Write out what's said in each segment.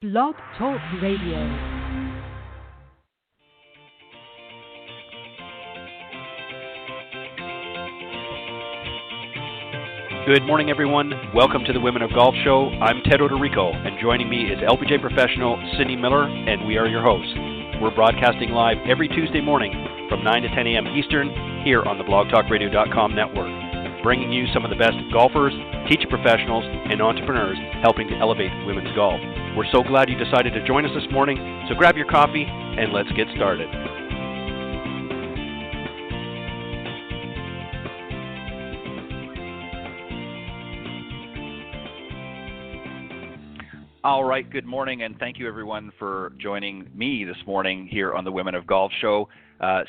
Blog Talk Radio. Good morning, everyone. Welcome to the Women of Golf Show. I'm Ted Odorico, and joining me is LPGA professional Cindy Miller, and we are your hosts. We're broadcasting live every Tuesday morning from 9 to 10 a.m. Eastern here on the blogtalkradio.com network, bringing you some of the best golfers, teacher professionals, and entrepreneurs helping to elevate women's golf. We're so glad you decided to join us this morning, so grab your coffee and let's get started. All right, good morning, and thank you everyone for joining me this morning here on the Women of Golf Show.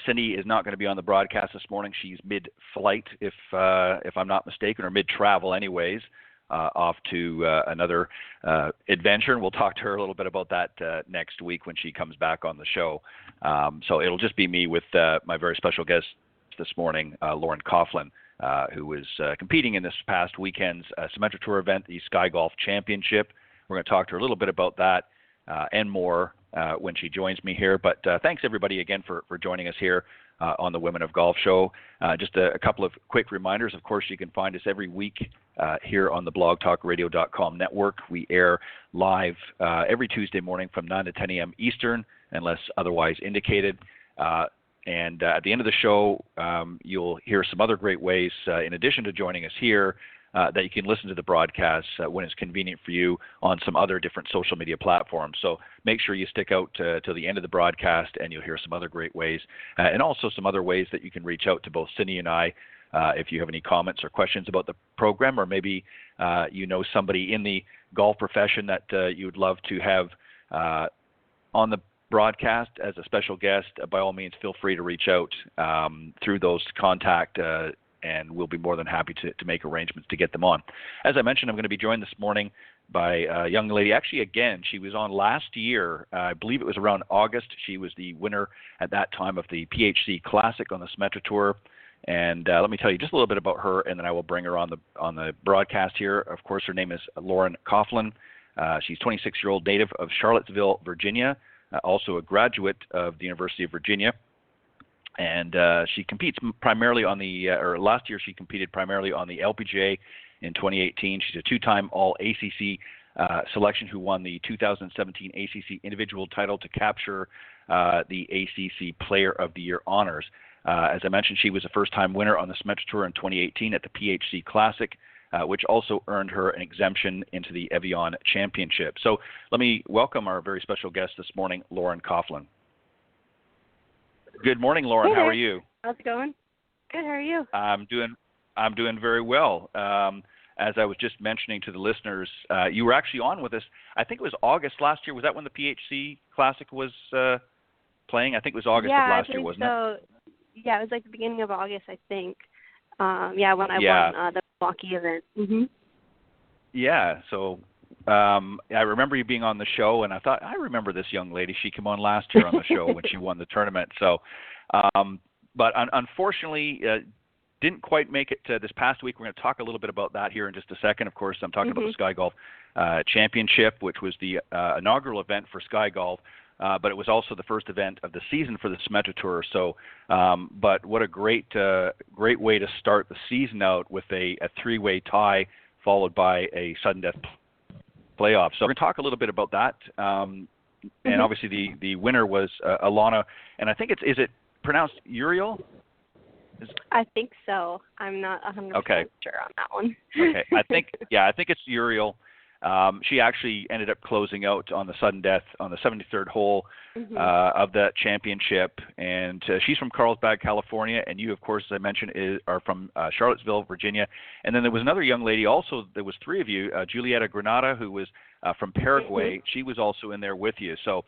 Cindy is not going to be on the broadcast this morning. She's mid-flight, if I'm not mistaken, or mid-travel anyways, off to another adventure, and we'll talk to her a little bit about that next week when she comes back on the show. So it'll just be me with my very special guest this morning, Lauren Coughlin, who is competing in this past weekend's Symetra Tour event, the SKYiGolf Championship. We're going to talk to her a little bit about that and more when she joins me here. But thanks, everybody, again, for joining us here on the Women of Golf Show. Just a couple of quick reminders. Of course, you can find us every week here on the blogtalkradio.com network. We air live every Tuesday morning from 9 to 10 a.m. Eastern, unless otherwise indicated. And at the end of the show, you'll hear some other great ways, in addition to joining us here, that you can listen to the broadcast when it's convenient for you on some other different social media platforms. So make sure you stick out till the end of the broadcast, and you'll hear some other great ways, and also some other ways that you can reach out to both Cindy and I if you have any comments or questions about the program, or maybe you know somebody in the golf profession that you would love to have on the broadcast as a special guest. By all means, feel free to reach out through those contact and we'll be more than happy to make arrangements to get them on. As I mentioned, I'm going to be joined this morning by a young lady. Actually, again, she was on last year. I believe it was around August. She was the winner at that time of the PHC Classic on the Symetra Tour. And let me tell you just a little bit about her, and then I will bring her on the broadcast here. Of course, her name is Lauren Coughlin. She's a 26-year-old native of Charlottesville, Virginia, also a graduate of the University of Virginia. And she competes primarily on last year she competed primarily on the LPGA in 2018. She's a two-time All-ACC selection who won the 2017 ACC individual title to capture the ACC Player of the Year honors. As I mentioned, she was a first-time winner on the Symetra Tour in 2018 at the PHC Classic, which also earned her an exemption into the Evian Championship. So let me welcome our very special guest this morning, Lauren Coughlin. Good morning, Lauren. Hey there. How are you? How's it going? Good. How are you? I'm doing very well. As I was just mentioning to the listeners, you were actually on with us. I think it was August last year. Was that when the PHC Classic was playing? I think it was August of last year, wasn't it? Yeah, it was like the beginning of August, I think. When I won the Milwaukee event. Mm-hmm. Yeah. So I remember you being on the show, and I thought, I remember this young lady. She came on last year on the show when she won the tournament. So, but unfortunately, didn't quite make it this past week. We're going to talk a little bit about that here in just a second. Of course, I'm talking about the SKYiGolf Championship, which was the inaugural event for SKYiGolf, but it was also the first event of the season for the Symetra Tour. So, but what a great way to start the season out with a three-way tie followed by a sudden death playoff. So we're going to talk a little bit about that. And obviously the winner was Alana, and I think is it pronounced Uriel? I think so. I'm not 100% sure on that one. Okay. I think it's Uriel. She actually ended up closing out on the sudden death on the 73rd hole of that championship, and she's from Carlsbad, California, and you, of course, as I mentioned, are from Charlottesville, Virginia. And then there was another young lady also. There was three of you, Julieta Granada, who was from Paraguay. She was also in there with you. So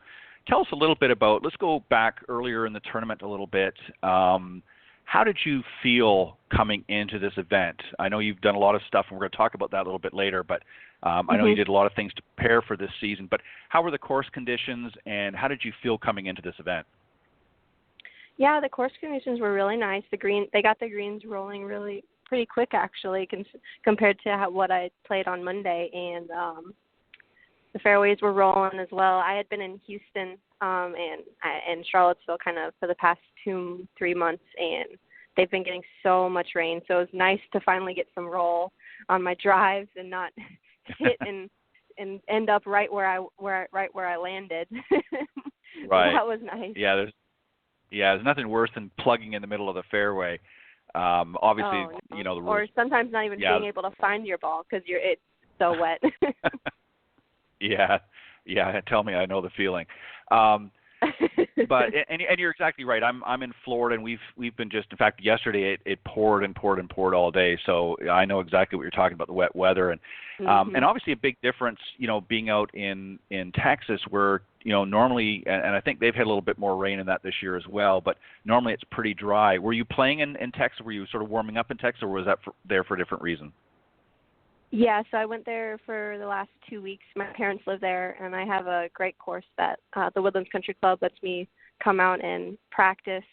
tell us a little bit about, let's go back earlier in the tournament a little bit. How did you feel coming into this event? I know you've done a lot of stuff, and we're going to talk about that a little bit later, but I know you did a lot of things to prepare for this season. But how were the course conditions, and how did you feel coming into this event? Yeah, the course conditions were really nice. They got the greens rolling really pretty quick, actually, compared to what I played on Monday. And the fairways were rolling as well. I had been in Houston and Charlottesville kind of for the past 2-3 months, and they've been getting so much rain. So it was nice to finally get some roll on my drives and not hit and end up right where I landed. Right. That was nice. Yeah, there's nothing worse than plugging in the middle of the fairway. Obviously, no. you know the rules. Or sometimes not even being able to find your ball because it's so wet. Yeah. Tell me, I know the feeling. But and you're exactly right. I'm in Florida, and we've been just, in fact, yesterday it poured and poured and poured all day. So I know exactly what you're talking about, the wet weather, and and obviously a big difference, you know, being out in Texas where, you know, normally, and I think they've had a little bit more rain in that this year as well, but normally it's pretty dry. Were you playing in Texas? Were you sort of warming up in Texas, or was that there for a different reason? Yeah, so I went there for the last 2 weeks. My parents live there, and I have a great course that the Woodlands Country Club lets me come out and practice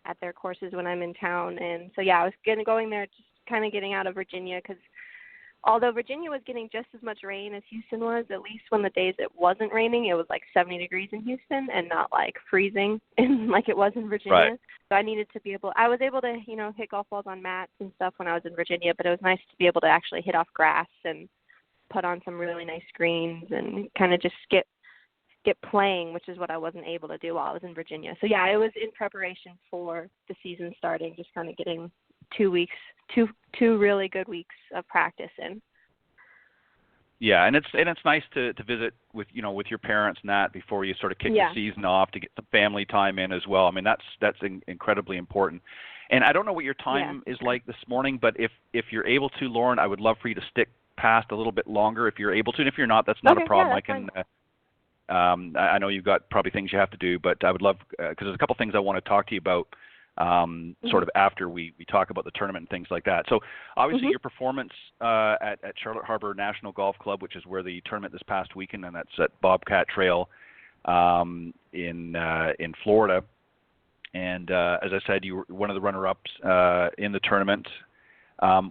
at their courses when I'm in town. And so, yeah, I was going there just kind of getting out of Virginia because although Virginia was getting just as much rain as Houston was, at least when the days it wasn't raining, it was like 70 degrees in Houston and not like freezing like it was in Virginia. Right. So I was able to, you know, hit golf balls on mats and stuff when I was in Virginia, but it was nice to be able to actually hit off grass and put on some really nice greens and kind of just get playing, which is what I wasn't able to do while I was in Virginia. So yeah, it was in preparation for the season starting, just kind of getting 2 weeks, two really good weeks of practice in. Yeah, and it's nice to visit with your parents and that before you sort of kick the season off, to get some family time in as well. I mean, that's incredibly important. And I don't know what your time is like this morning, but if you're able to, Lauren, I would love for you to stick past a little bit longer if you're able to. And if you're not, that's not a problem. I know you've got probably things you have to do, but I would love, because there's a couple things I want to talk to you about sort of after we talk about the tournament and things like that. So obviously your performance at Charlotte Harbor National Golf Club, which is where the tournament this past weekend, and that's at Bobcat Trail in Florida. And as I said, you were one of the runner-ups in the tournament.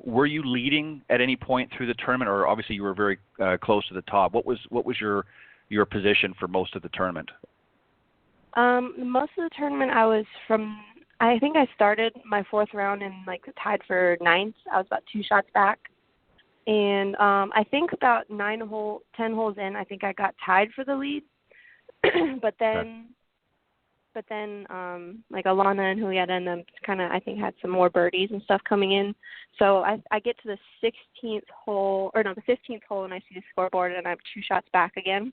Were you leading at any point through the tournament, or obviously you were very close to the top? What was your position for most of the tournament? Most of the tournament I think I started my fourth round and tied for ninth. I was about 2 shots back. And I think about 10 holes in, I think I got tied for the lead. but then Alana and Julieta and them kind of, I think, had some more birdies and stuff coming in. So I get to the 15th hole, and I see the scoreboard, and I'm 2 shots back again.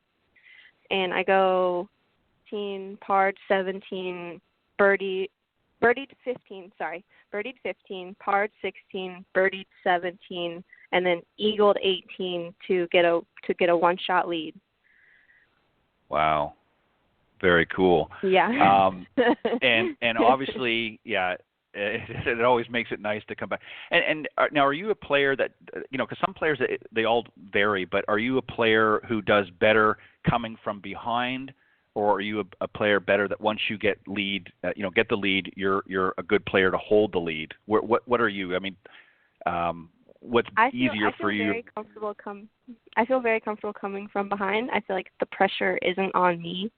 And I go 15, parred 17, birdied 15, parred 16, birdied 17, and then eagled 18 to get a 1-shot lead. Wow. Very cool. Yeah. And obviously, it always makes it nice to come back. And now, are you a player that, because some players, they all vary, but are you a player who does better coming from behind, or are you a player better that once you get the lead, you're a good player to hold the lead? What are you? I mean, what's easier for you? I feel very comfortable coming from behind. I feel like the pressure isn't on me,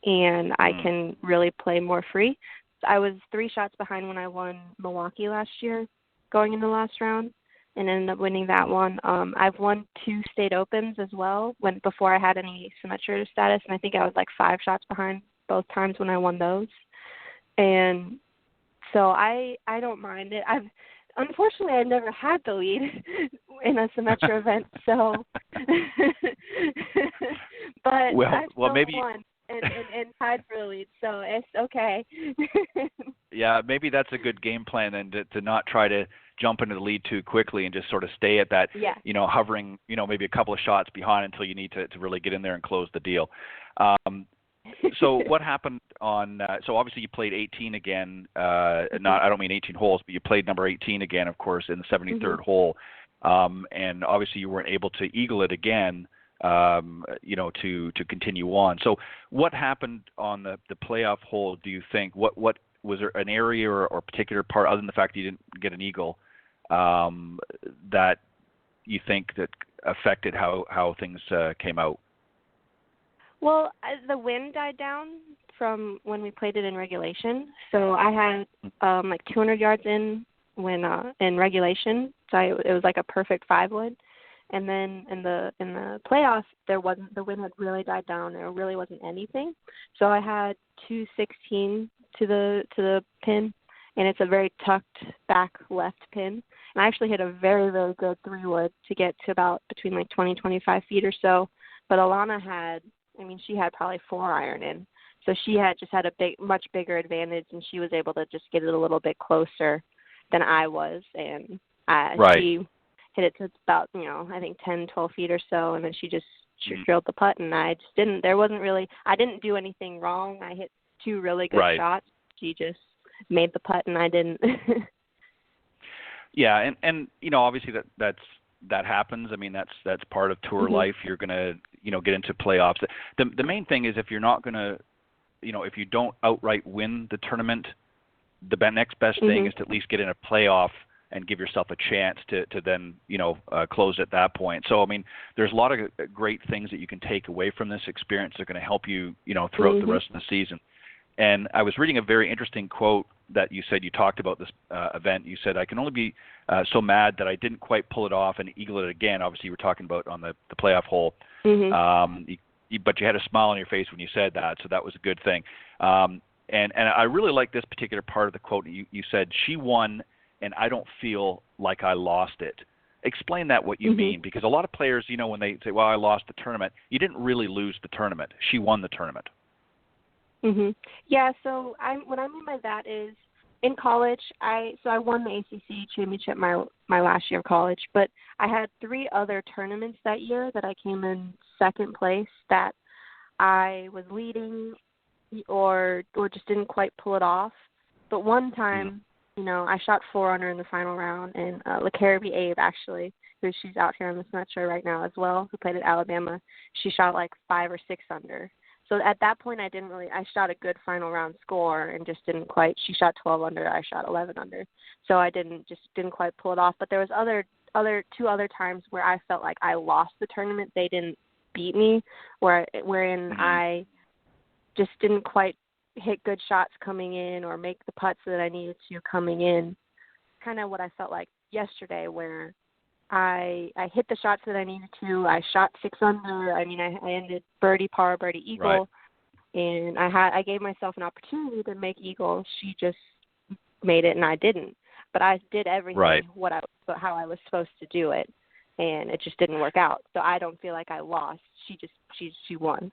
and I can really play more free. I was 3 shots behind when I won Milwaukee last year, going in the last round, and ended up winning that one. I've won 2 state opens as well before I had any Symetra status, and I think I was 5 shots behind both times when I won those. And so I don't mind it. Unfortunately, I never had the lead in a Symetra event, so but I still won. And tied for the lead, so it's okay. Yeah, maybe that's a good game plan then, to not try to jump into the lead too quickly and just sort of stay at that, hovering, maybe a couple of shots behind until you need to really get in there and close the deal. So what happened so obviously you played 18 again, I don't mean 18 holes, but you played number 18 again, of course, in the 73rd hole. And obviously you weren't able to eagle it again, to continue on. So what happened on the playoff hole, do you think? What was there an area or particular part, other than the fact that you didn't get an eagle, that you think that affected how things came out? Well, the wind died down from when we played it in regulation. So I had like 200 yards in when in regulation. So it was like a perfect 5-wood. And then in the playoffs, the wind had really died down. There really wasn't anything. So I had 216 to the pin, and it's a very tucked back left pin. And I actually hit a very, very good 3-wood to get to about between like 20, 25 feet or so. But Alana she had probably 4-iron in. So she had much bigger advantage, and she was able to just get it a little bit closer than I was. And she hit it to about, I think 10, 12 feet or so, and then she drilled the putt, and I didn't do anything wrong. I hit 2 really good shots. She just made the putt, and I didn't. Yeah, and obviously that happens. I mean, that's part of tour life. You're going to, get into playoffs. The main thing is if you're not going to, if you don't outright win the tournament, the next best thing is to at least get in a playoff and give yourself a chance to then, close at that point. So, I mean, there's a lot of great things that you can take away from this experience that are going to help you, throughout the rest of the season. And I was reading a very interesting quote that you said you talked about this event. You said, I can only be so mad that I didn't quite pull it off and eagle it again. Obviously, you were talking about on the playoff hole. But you had a smile on your face when you said that, so that was a good thing. And I really like this particular part of the quote. You said, she won, and I don't feel like I lost it. Explain that, what you mean, because a lot of players, when they say, well, I lost the tournament, you didn't really lose the tournament. She won the tournament. Yeah, so what I mean by that is in college, I won the ACC championship my last year of college, but I had 3 other tournaments that year that I came in second place that I was leading or just didn't quite pull it off. But one time, I shot 4 under in the final round, and LaCaribee Abe, actually, she's out here on the Symetra right now as well, who played at Alabama, she shot like 5 or 6 under. So at that point, I shot a good final round score and just didn't quite. She shot 12 under, I shot 11 under. So I didn't quite pull it off. But there was 2 other times where I felt like I lost the tournament. They didn't beat me, wherein I just didn't quite hit good shots coming in or make the putts that I needed to coming in. Kind of what I felt like yesterday, where I hit the shots that I needed to. I shot 6 under. I mean, I ended birdie, par, birdie, eagle, and I gave myself an opportunity to make eagle. She just made it, and I didn't. But I did everything how I was supposed to do it, and it just didn't work out. So I don't feel like I lost. She won.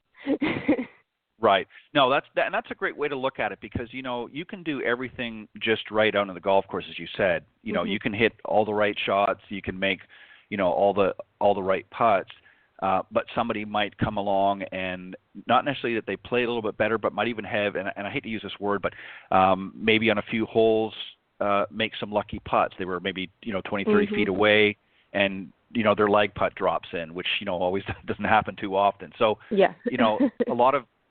Right. No, that's a great way to look at it, because you can do everything just right out on the golf course, as you said. You can hit all the right shots, you can make all the right putts, but somebody might come along and not necessarily that they play a little bit better, but might even have, and I hate to use this word, but maybe on a few holes make some lucky putts. They were maybe 20, 30 feet away, and their lag putt drops in, which always doesn't happen too often. So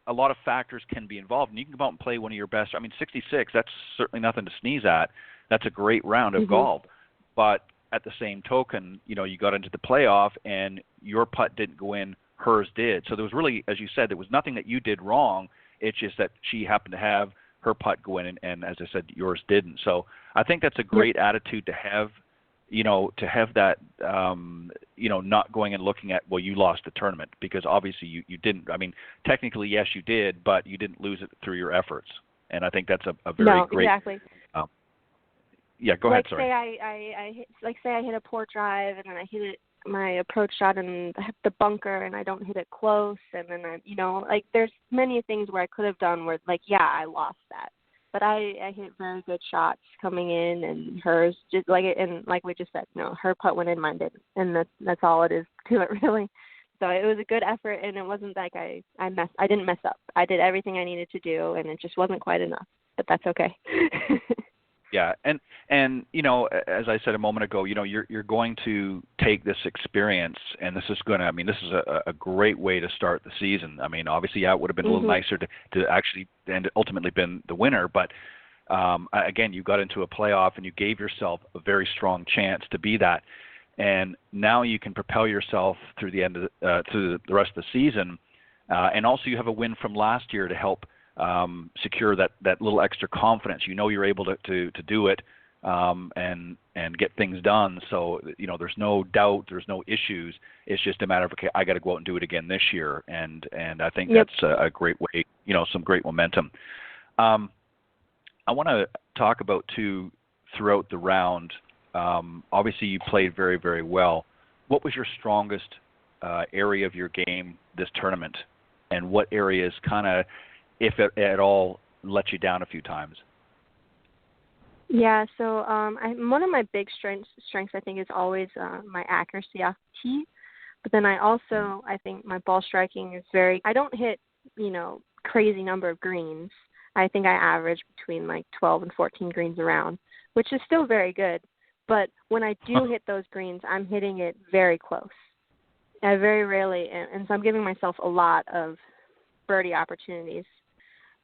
a lot of factors can be involved, and you can go out and play one of your best. I mean, 66, that's certainly nothing to sneeze at. That's a great round of golf. But at the same token, you got into the playoff, and your putt didn't go in, hers did. So there was really, as you said, there was nothing that you did wrong. It's just that she happened to have her putt go in, and as I said, yours didn't. So I think that's a great attitude to have, that, not going and looking at, well, you lost the tournament, because obviously you didn't. I mean, technically, yes, you did, but you didn't lose it through your efforts. And I think that's a very great. Exactly. Go ahead. Sorry. Say I hit a poor drive, and then I hit my approach shot in the bunker, and I don't hit it close, and then there's many things where I could have done where I lost that. But I hit very good shots coming in, and hers just like we just said, her putt went in, mine didn't, and that's all it is to it, really. So it was a good effort, and it wasn't like I didn't mess up. I did everything I needed to do, and it just wasn't quite enough. But that's okay. Yeah, and as I said a moment ago, you're going to take this experience, and this is a great way to start the season. I mean, obviously, it would have been a little nicer to actually and ultimately been the winner, but again, you got into a playoff and you gave yourself a very strong chance to be that, and now you can propel yourself through the end of through the rest of the season And also you have a win from last year to help secure that little extra confidence. You know you're able to do it and get things done. So, there's no doubt, there's no issues. It's just a matter of, okay, I got to go out and do it again this year. And I think that's a great way, some great momentum. I want to talk about, too, throughout the round, obviously you played very, very well. What was your strongest area of your game this tournament? And what areas kind of, if at all, let you down a few times? Yeah, so one of my big strengths I think is always my accuracy off the tee. But then I think my ball striking is I don't hit, crazy number of greens. I think I average between like 12 and 14 greens around, which is still very good. But when I do hit those greens, I'm hitting it very close. I very rarely, and so I'm giving myself a lot of birdie opportunities.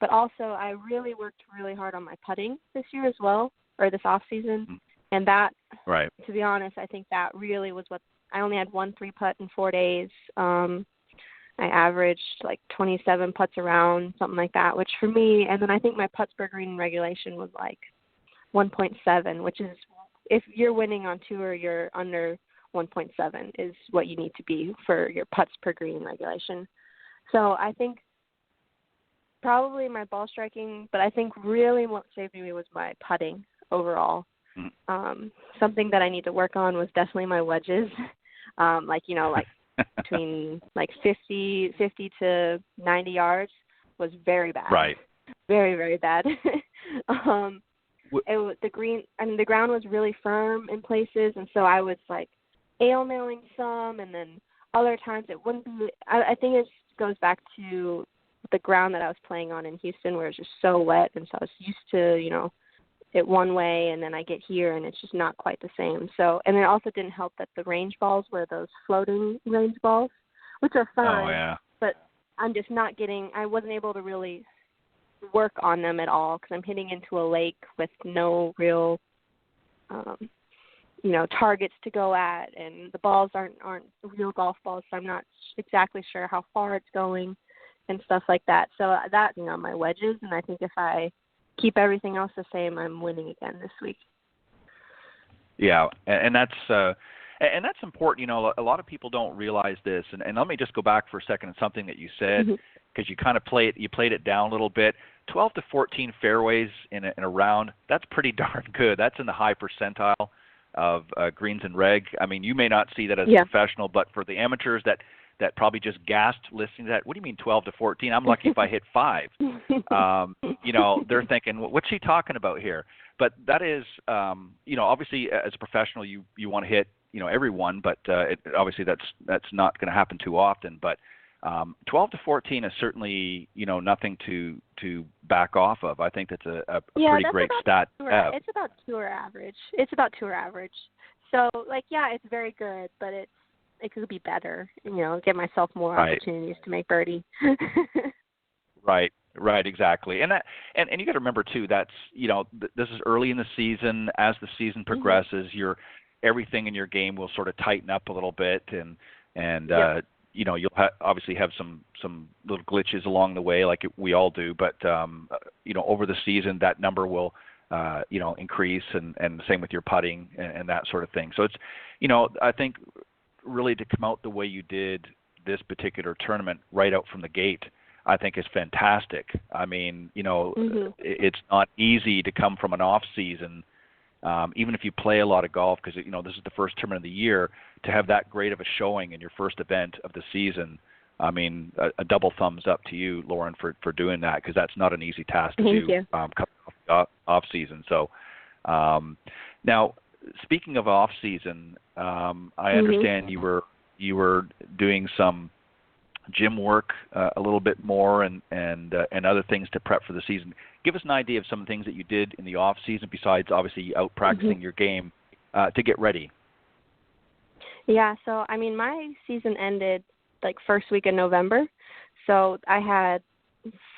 But also, I really worked really hard on my putting this year as well, or this off season, and that, to be honest, I think that really was what I only had 1 3-putt in 4 days. I averaged like 27 putts around, something like that, which for me, and then I think my putts per green regulation was like 1.7, which is, if you're winning on tour, you're under 1.7 is what you need to be for your putts per green regulation. So I think probably my ball striking, but I think really what saved me was my putting overall. Something that I need to work on was definitely my wedges. Between like 50 to 90 yards was very bad. Right. Very, very bad. The ground was really firm in places, and so I was like ail-mailing some, and then other times it wouldn't be. I think it goes back to the ground that I was playing on in Houston, where it's just so wet, and so I was used to, it one way, and then I get here, and it's just not quite the same. So, and it also didn't help that the range balls were those floating range balls, which are fine. Oh, yeah. But I'm just not I wasn't able to really work on them at all because I'm hitting into a lake with no real, targets to go at, and the balls aren't real golf balls, so I'm not exactly sure how far it's going and stuff like that. So that, my wedges, and I think if I keep everything else the same, I'm winning again this week. Yeah, and that's important. A lot of people don't realize this, and let me just go back for a second on something that you said, because you kind of played it down a little bit. 12 to 14 fairways in a round, that's pretty darn good. That's in the high percentile of greens and reg. I mean, you may not see that as a professional, but for the amateurs that probably just gasped listening to that, what do you mean 12 to 14? I'm lucky if I hit 5. They're thinking, what's she talking about here? But that is, obviously as a professional, you want to hit, everyone, but obviously that's not going to happen too often. But 12 to 14 is certainly, nothing to back off of. I think that's a pretty great stat. It's about tour average. So, it's very good, but it could be better, give myself more opportunities to make birdie. Right, exactly. And you got to remember too, that's, this is early in the season. As the season progresses, everything in your game will sort of tighten up a little bit, and you'll obviously have some little glitches along the way, like we all do. But over the season, that number will increase, and the same with your putting and that sort of thing. So it's, I think really to come out the way you did this particular tournament right out from the gate, I think is fantastic. I mean, it's not easy to come from an off season, even if you play a lot of golf, because this is the first tournament of the year, to have that great of a showing in your first event of the season. I mean, a double thumbs up to you, Lauren, for doing that, because that's not an easy task to do coming off season. So now, speaking of off season, I understand you were doing some gym work a little bit more and other things to prep for the season. Give us an idea of some things that you did in the off season besides obviously out practicing your game to get ready. Yeah, so I mean my season ended like first week in November, so I had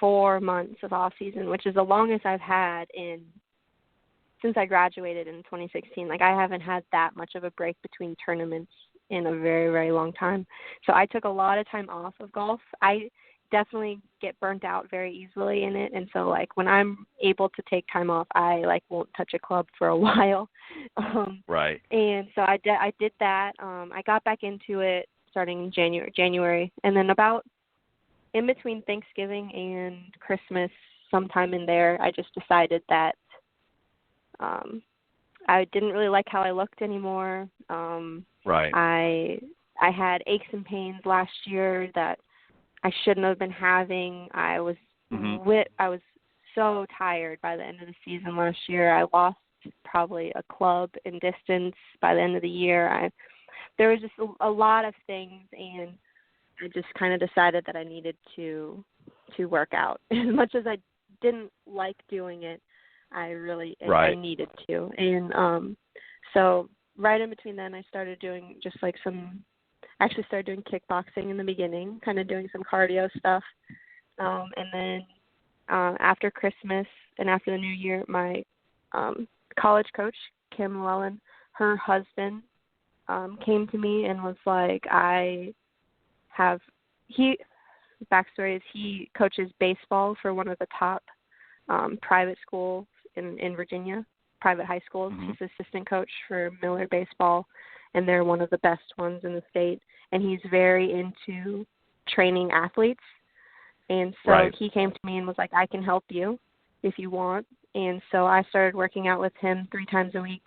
4 months of off season, which is the longest I've had since I graduated in 2016. Like I haven't had that much of a break between tournaments in a very, very long time. So I took a lot of time off of golf. definitely get burnt out very easily in it. And so, like, when I'm able to take time off, I, like, won't touch a club for a while. Right. And so I did that. I got back into it starting in January. And then about in between Thanksgiving and Christmas, sometime in there, I just decided that I didn't really like how I looked anymore. Right. I had aches and pains last year that I shouldn't have been having. I was so tired by the end of the season last year. I lost probably a club in distance by the end of the year. There was just a lot of things, and I just kind of decided that I needed to work out. As much as I didn't like doing it, I needed to. And so right in between then, I started doing started doing kickboxing in the beginning, kind of doing some cardio stuff. And then after Christmas and after the New Year, my college coach, Kim Llewellyn, her husband came to me and was like, backstory is he coaches baseball for one of the top private schools in Virginia, private high schools. Mm-hmm. He's assistant coach for Miller Baseball, and they're one of the best ones in the state. And he's very into training athletes. And so he came to me and was like, I can help you if you want. And so I started working out with him 3 times a week,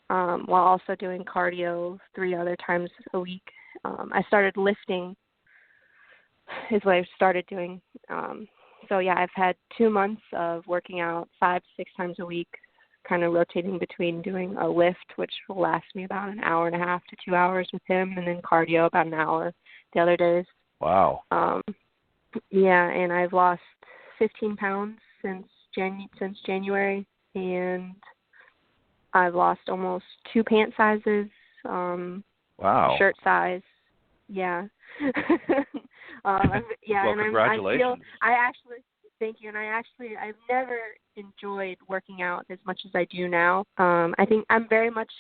while also doing cardio 3 other times a week. I started lifting is what I started doing. So I've had 2 months of working out 5 to 6 times a week, kind of rotating between doing a lift, which will last me about an hour and a half to 2 hours with him, and then cardio about an hour the other days. Wow. And I've lost 15 pounds since January, and I've lost almost 2 pant sizes. Wow. Shirt size. Yeah. Well, congratulations. Thank you. And I've never enjoyed working out as much as I do now. I think I'm very much,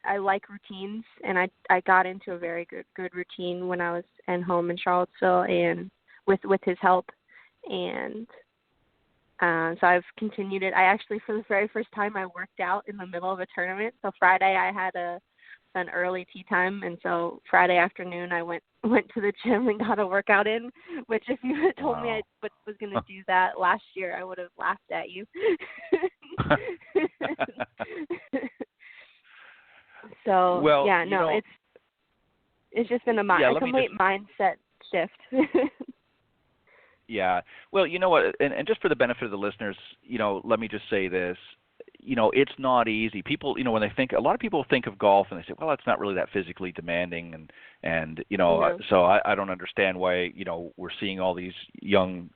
I like routines, and I got into a very good routine when I was at home in Charlottesville, and with his help. And so I've continued it. I actually, for the very first time, I worked out in the middle of a tournament. So Friday I had an early tea time, and so Friday afternoon I went to the gym and got a workout in, which if you had told me I was going to do that last year, I would have laughed at you. So, it's just been a complete mindset shift. Yeah. Well, you know what, and just for the benefit of the listeners, let me just say this. It's not easy. People, when they think, a lot of people think of golf and they say, well, it's not really that physically demanding. And so I don't understand why, we're seeing all these young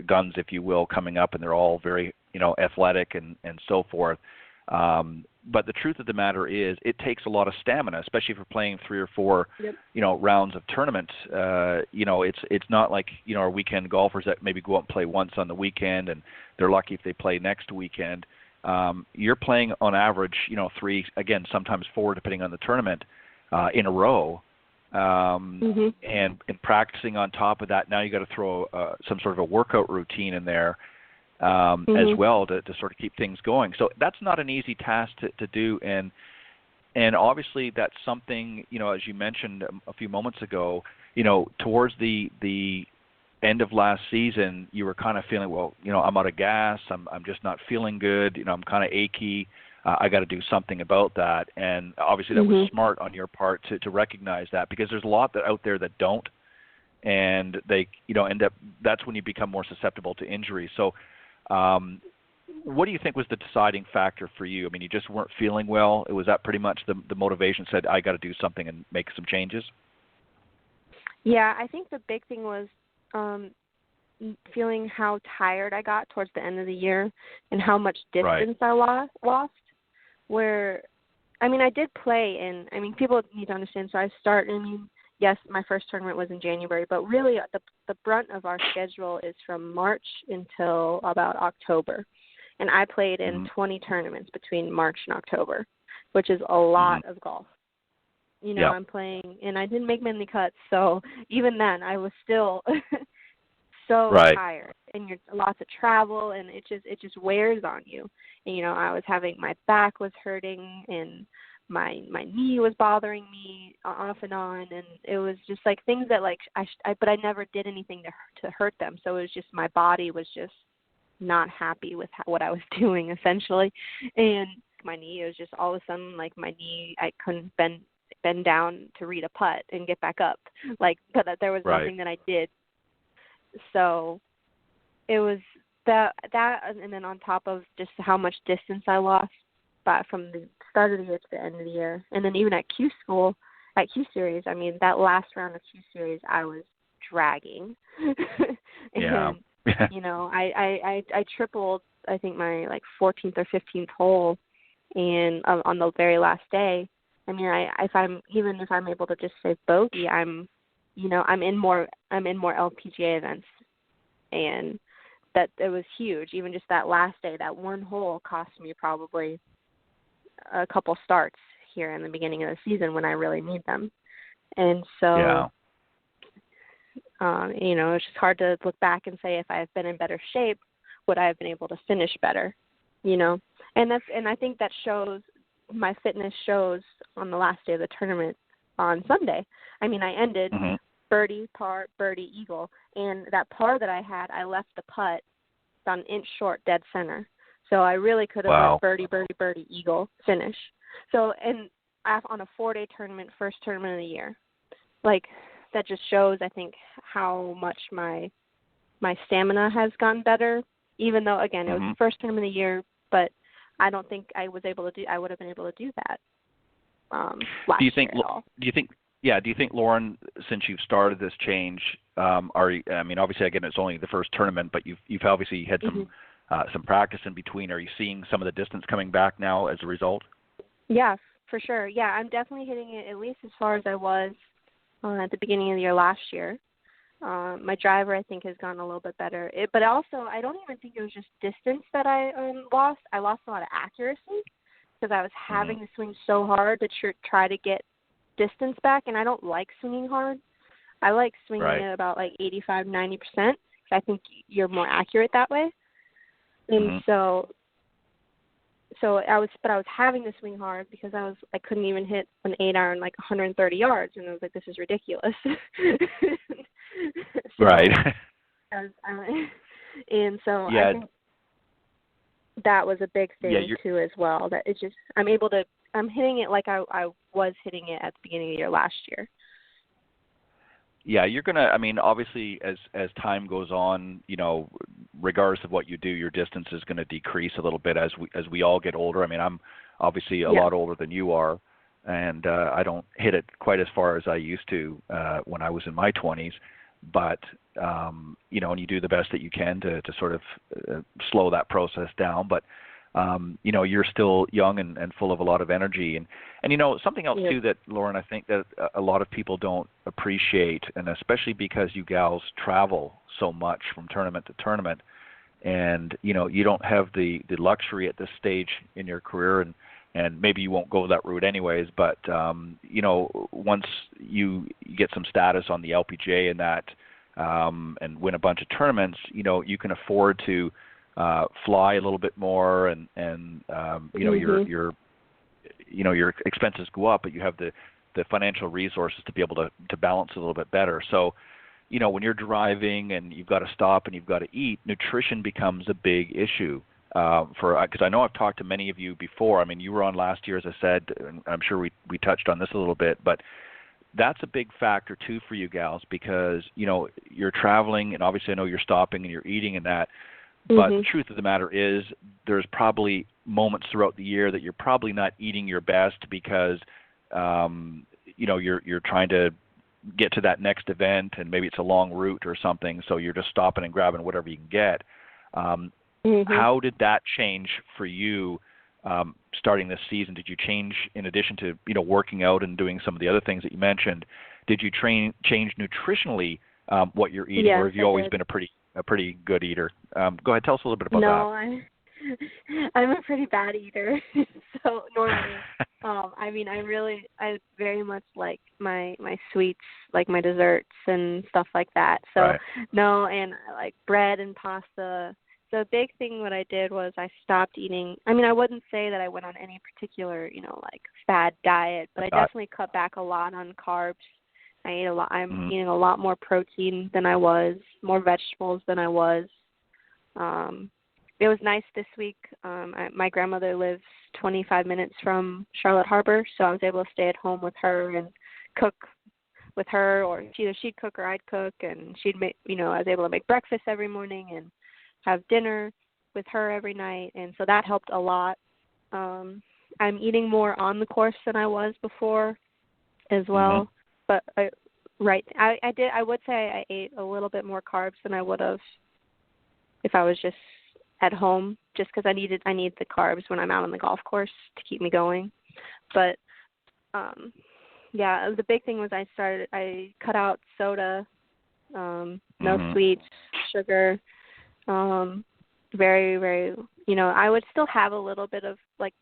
guns, if you will, coming up, and they're all very, athletic and so forth. But the truth of the matter is it takes a lot of stamina, especially if you're playing 3 or 4, rounds of tournaments. It's not like, our weekend golfers that maybe go out and play once on the weekend and they're lucky if they play next weekend. You're playing on average, 3, again, sometimes 4, depending on the tournament, in a row. And practicing on top of that, now you got to throw some sort of a workout routine in there as well to sort of keep things going. So that's not an easy task to do. And obviously that's something, as you mentioned a few moments ago, towards the end of last season, you were kind of feeling, well, I'm out of gas. I'm just not feeling good. I'm kind of achy. I got to do something about that. And obviously that was smart on your part to recognize that, because there's a lot that out there that don't, and they end up, that's when you become more susceptible to injury. So what do you think was the deciding factor for you? I mean, you just weren't feeling well. Was that pretty much the motivation, said, I got to do something and make some changes? Yeah, I think the big thing was feeling how tired I got towards the end of the year and how much distance I lost. Where, I did play, and people need to understand. So yes, my first tournament was in January, but really the brunt of our schedule is from March until about October. And I played in 20 tournaments between March and October, which is a lot of golf. I'm playing, and I didn't make many cuts, so even then I was still so tired, and you're lots of travel, and it just wears on you. And, I was my back was hurting, and my knee was bothering me off and on, and it was just like things that but I never did anything to hurt them. So it was just my body was just not happy with what I was doing essentially, and my knee was just all of a sudden my knee, I couldn't bend down to read a putt and get back up, but there was nothing that I did. So it was that, and then on top of just how much distance I lost, but from the start of the year to the end of the year, and then even at Q School, at Q Series, that last round of Q Series, I was dragging. And, I tripled, I think my 14th or 15th hole, and on the very last day. If I'm able to just say bogey, I'm in more LPGA events, and that it was huge. Even just that last day, that one hole cost me probably a couple starts here in the beginning of the season when I really need them. And so, it's just hard to look back and say if I have been in better shape, would I have been able to finish better, and I think that shows, my fitness shows on the last day of the tournament on Sunday. I ended birdie, par, birdie, eagle, and that par that I had, I left the putt about an inch short dead center. So I really could have went birdie, birdie, birdie, eagle, finish. So, and on a 4-day tournament, first tournament of the year, that just shows, I think, how much my stamina has gotten better, even though, again, it was the first tournament of the year, but I don't think I would have been able to do that last year at all. Do you think, Lauren, since you've started this change, obviously, again, it's only the first tournament, but you've obviously had some practice in between. Are you seeing some of the distance coming back now as a result? Yeah, for sure. Yeah, I'm definitely hitting it at least as far as I was at the beginning of the year last year. My driver, I think, has gotten a little bit better. But also, I don't even think it was just distance that I lost. I lost a lot of accuracy because I was having to swing so hard to try to get distance back, and I don't like swinging hard. I like swinging at about 85, 90%, because I think you're more accurate that way. And so I was having to swing hard because I couldn't even hit an 8-iron 130 yards, and I was like, this is ridiculous. And so I think that was a big thing too as well. That it's just I'm hitting it like I was hitting it at the beginning of the year last year. Yeah, you're going to, obviously as time goes on, regardless of what you do, your distance is going to decrease a little bit as we all get older. I'm obviously a lot older than you are, and I don't hit it quite as far as I used to when I was in my 20s. But, and you do the best that you can to sort of slow that process down. But, you're still young and full of a lot of energy. And something else too that, Lauren, I think that a lot of people don't appreciate, and especially because you gals travel so much from tournament to tournament, and, you don't have the luxury at this stage in your career, and maybe you won't go that route anyways, but, once you get some status on the LPGA and that, and win a bunch of tournaments, you can afford to fly a little bit more, and your expenses go up, but you have the financial resources to be able to balance a little bit better. So, when you're driving and you've got to stop and you've got to eat, nutrition becomes a big issue. Because I know I've talked to many of you before. You were on last year, as I said, and I'm sure we touched on this a little bit, but that's a big factor too for you gals, because you're traveling, and obviously I know you're stopping and you're eating and that. But the truth of the matter is, there's probably moments throughout the year that you're probably not eating your best because, you're trying to get to that next event, and maybe it's a long route or something, so you're just stopping and grabbing whatever you can get. How did that change for you starting this season? Did you change, in addition to working out and doing some of the other things that you mentioned, did you change nutritionally what you're eating, or have you always been a pretty good eater? Go ahead, tell us a little bit about that. I'm a pretty bad eater, so normally, I very much like my sweets, like my desserts and stuff like that. So Right. no, and I like bread and pasta. The big thing what I did was I stopped eating. I mean, I wouldn't say that I went on any particular, like fad diet, but I definitely cut back a lot on carbs. I ate a lot. I'm eating a lot more protein than I was, more vegetables than I was. It was nice this week. My grandmother lives 25 minutes from Charlotte Harbor, so I was able to stay at home with her and cook with her, or either she'd cook or I'd cook, and she'd make, I was able to make breakfast every morning and have dinner with her every night, and so that helped a lot. I'm eating more on the course than I was before as well, but I would say I ate a little bit more carbs than I would have if I was just at home, just because I need the carbs when I'm out on the golf course to keep me going. But the big thing was I cut out soda, no sweets, sugar. Very, very, I would still have a little bit of, like,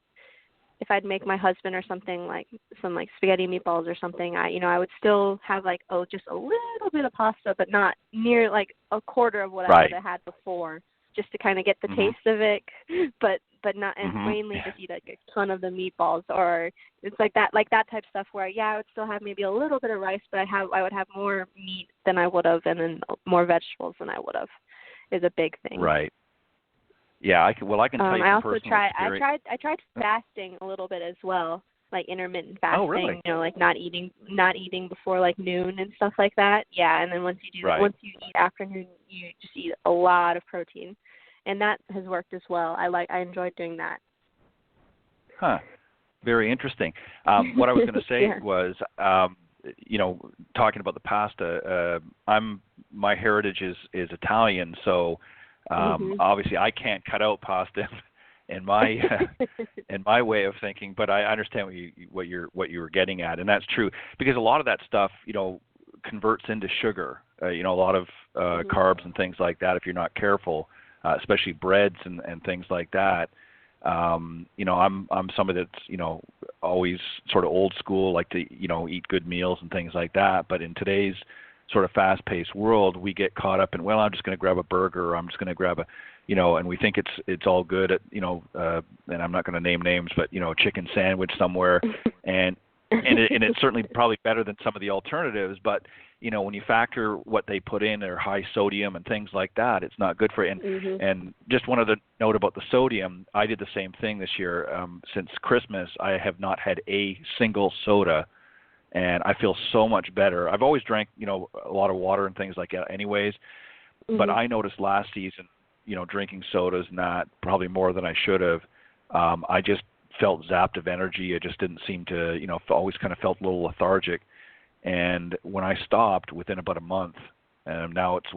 if I'd make my husband or something, like some like spaghetti meatballs or something, I would still have like, just a little bit of pasta, but not near like a quarter of what I would have had before, just to kind of get the taste of it, but not, and mainly just eat like a ton of the meatballs, or it's like that type of stuff where, I would still have maybe a little bit of rice, but I would have more meat than I would have, and then more vegetables than I would have, is a big thing. Right. Yeah, I can tell you from personal experience. I tried fasting a little bit as well, like intermittent fasting. Oh, really? Like not eating before like noon and stuff like that. Yeah, and then once you do once you eat afternoon, you just eat a lot of protein, and that has worked as well. I enjoyed doing that. Huh. Very interesting. What I was going to say was, talking about the pasta. My heritage is Italian, so. Obviously, I can't cut out pasta in my way of thinking, but I understand what you were getting at, and that's true, because a lot of that stuff, converts into sugar. A lot of carbs and things like that. If you're not careful, especially breads and things like that. I'm somebody that's always sort of old school, like to eat good meals and things like that. But in today's sort of fast-paced world, we get caught up in, I'm just going to grab a burger, or I'm just going to grab a, and we think it's all good at, and I'm not going to name names, but chicken sandwich somewhere, and it's certainly probably better than some of the alternatives, but when you factor what they put in, their high sodium and things like that, it's not good for you. And just one other note about the sodium, I did the same thing this year. Since Christmas, I have not had a single soda. And I feel so much better. I've always drank, a lot of water and things like that anyways. But I noticed last season, drinking sodas and that probably more than I should have. I just felt zapped of energy. It just didn't seem to, always kind of felt a little lethargic. And when I stopped within about a month, and now it's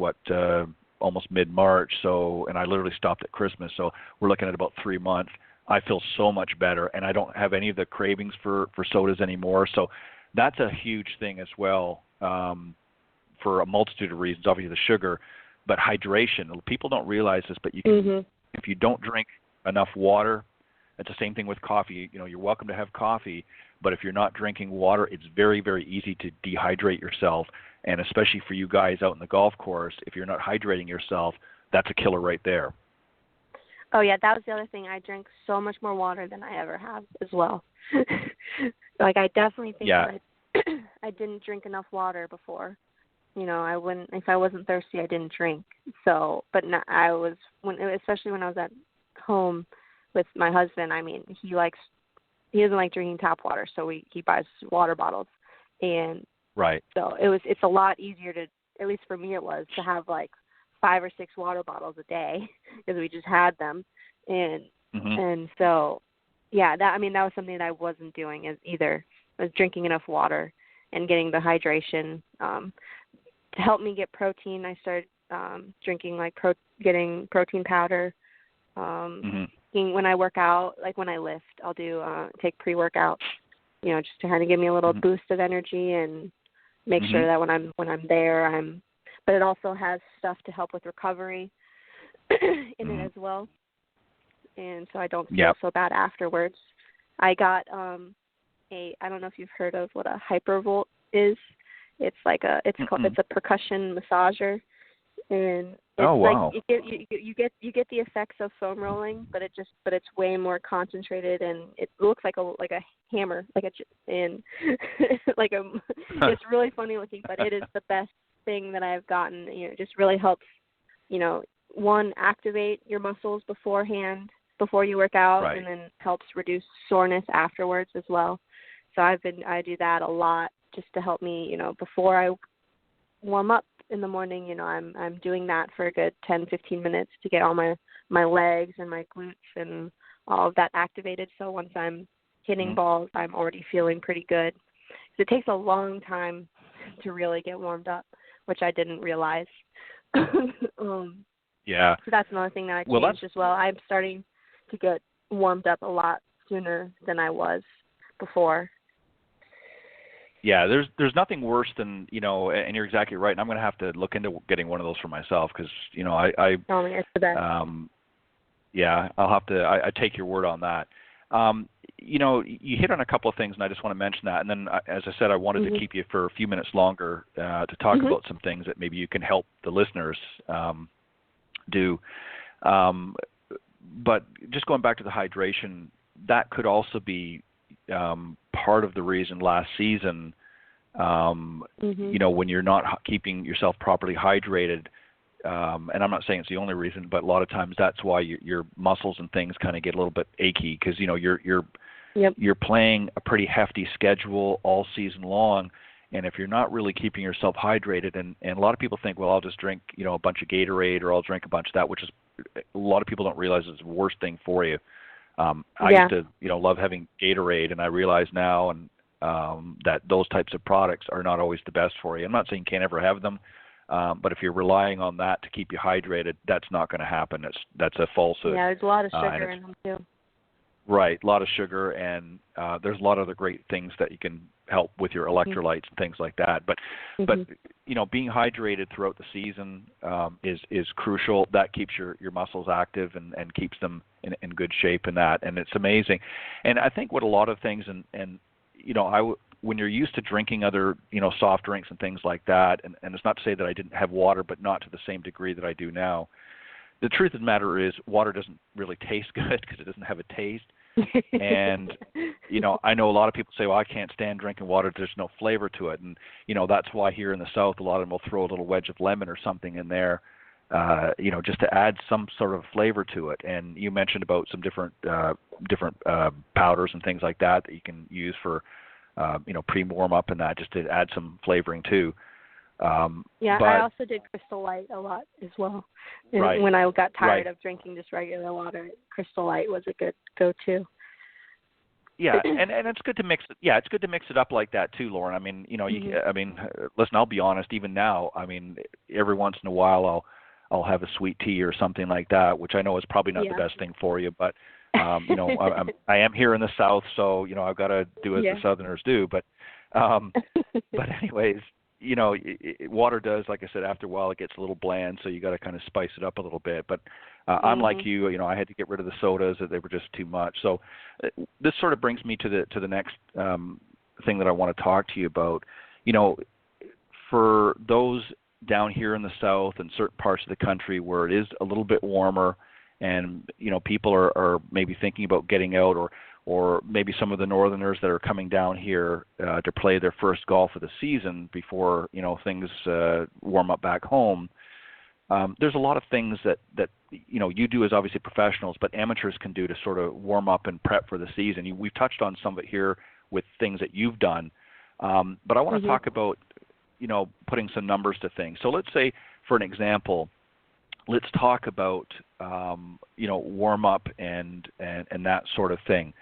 almost mid-March. So, and I literally stopped at Christmas. So we're looking at about 3 months. I feel so much better, and I don't have any of the cravings for sodas anymore. So that's a huge thing as well, for a multitude of reasons. Obviously the sugar, but hydration. People don't realize this, but you can, if you don't drink enough water, it's the same thing with coffee. You're welcome to have coffee, but if you're not drinking water, it's very, very easy to dehydrate yourself. And especially for you guys out in the golf course, if you're not hydrating yourself, that's a killer right there. Oh, yeah, that was the other thing. I drank so much more water than I ever have as well. Like, I definitely think that I didn't drink enough water before. I wouldn't, if I wasn't thirsty, I didn't drink. So, but especially when I was at home with my husband, he doesn't like drinking tap water, so he buys water bottles. And so it's a lot easier to, at least for me it was, to have like 5 or 6 water bottles a day because we just had them. And so, that was something that I wasn't doing either. I was drinking enough water and getting the hydration. To help me get protein, I started drinking getting protein powder. When I work out, like when I lift, I'll do take pre-workout, just to kind of give me a little boost of energy and make sure that when I'm there, but it also has stuff to help with recovery in it as well. and so I don't feel so bad afterwards. I got I don't know if you've heard of what a hypervolt is. It's like it's a percussion massager, and it's you get the effects of foam rolling, but it's way more concentrated, and it looks like a hammer, and it's really funny looking, but it is the best thing that I've gotten. It just really helps, one, activate your muscles before you work out, right. and then helps reduce soreness afterwards as well. So I do that a lot just to help me, before I warm up in the morning. I'm doing that for a good 10-15 minutes to get all my legs and my glutes and all of that activated. So once I'm hitting balls, I'm already feeling pretty good. It takes a long time to really get warmed up, which I didn't realize. Yeah. So that's another thing that I changed as well. I'm starting to get warmed up a lot sooner than I was before. Yeah, there's nothing worse than, and you're exactly right. And I'm going to have to look into getting one of those for myself because, it's the best. Yeah, I'll have to. I take your word on that. You hit on a couple of things, and I just want to mention that. And then, as I said, I wanted to keep you for a few minutes longer to talk about some things that maybe you can help the listeners do. But just going back to the hydration, that could also be part of the reason last season, when you're not keeping yourself properly hydrated, and I'm not saying it's the only reason, but a lot of times that's why your muscles and things kind of get a little bit achy because, you're playing a pretty hefty schedule all season long. And if you're not really keeping yourself hydrated, and a lot of people think, well, I'll just drink, a bunch of Gatorade or I'll drink a bunch of that, which is a lot of people don't realize it's the worst thing for you. I used to, love having Gatorade, and I realize now that those types of products are not always the best for you. I'm not saying you can't ever have them, but if you're relying on that to keep you hydrated, that's not going to happen. That's a falsehood. Yeah, there's a lot of sugar in them too. Right, a lot of sugar, and there's a lot of other great things that you can help with your electrolytes and things like that. But being hydrated throughout the season is crucial. That keeps your muscles active and keeps them in good shape in that, and it's amazing. And I think what a lot of things, and when you're used to drinking other soft drinks and things like that, and it's not to say that I didn't have water, but not to the same degree that I do now. The truth of the matter is water doesn't really taste good because it doesn't have a taste. And, I know a lot of people say, well, I can't stand drinking water. There's no flavor to it. And, that's why here in the South, a lot of them will throw a little wedge of lemon or something in there, just to add some sort of flavor to it. And you mentioned about some different powders and things like that you can use for, pre-warm up and that, just to add some flavoring too. I also did Crystal Light a lot as well. And when I got tired of drinking just regular water, Crystal Light was a good go-to. Yeah, and it's good to mix it. Yeah, it's good to mix it up like that too, Lauren. I mean, listen, I'll be honest. Even now, I mean, every once in a while, I'll have a sweet tea or something like that, which I know is probably not the best thing for you, but I am here in the South, so I've got to do as the Southerners do. But anyways. Water does, like I said, after a while it gets a little bland, so you got to kind of spice it up a little bit. But I'm like you, I had to get rid of the sodas; they were just too much. So this sort of brings me to the next thing that I want to talk to you about. For those down here in the South and certain parts of the country where it is a little bit warmer, and people are maybe thinking about getting out, or maybe some of the Northerners that are coming down here to play their first golf of the season before things warm up back home. There's a lot of things that you do as obviously professionals, but amateurs can do to sort of warm up and prep for the season. We've touched on some of it here with things that you've done, but I want to talk about putting some numbers to things. So let's say, for an example, let's talk about warm up and that sort of thing.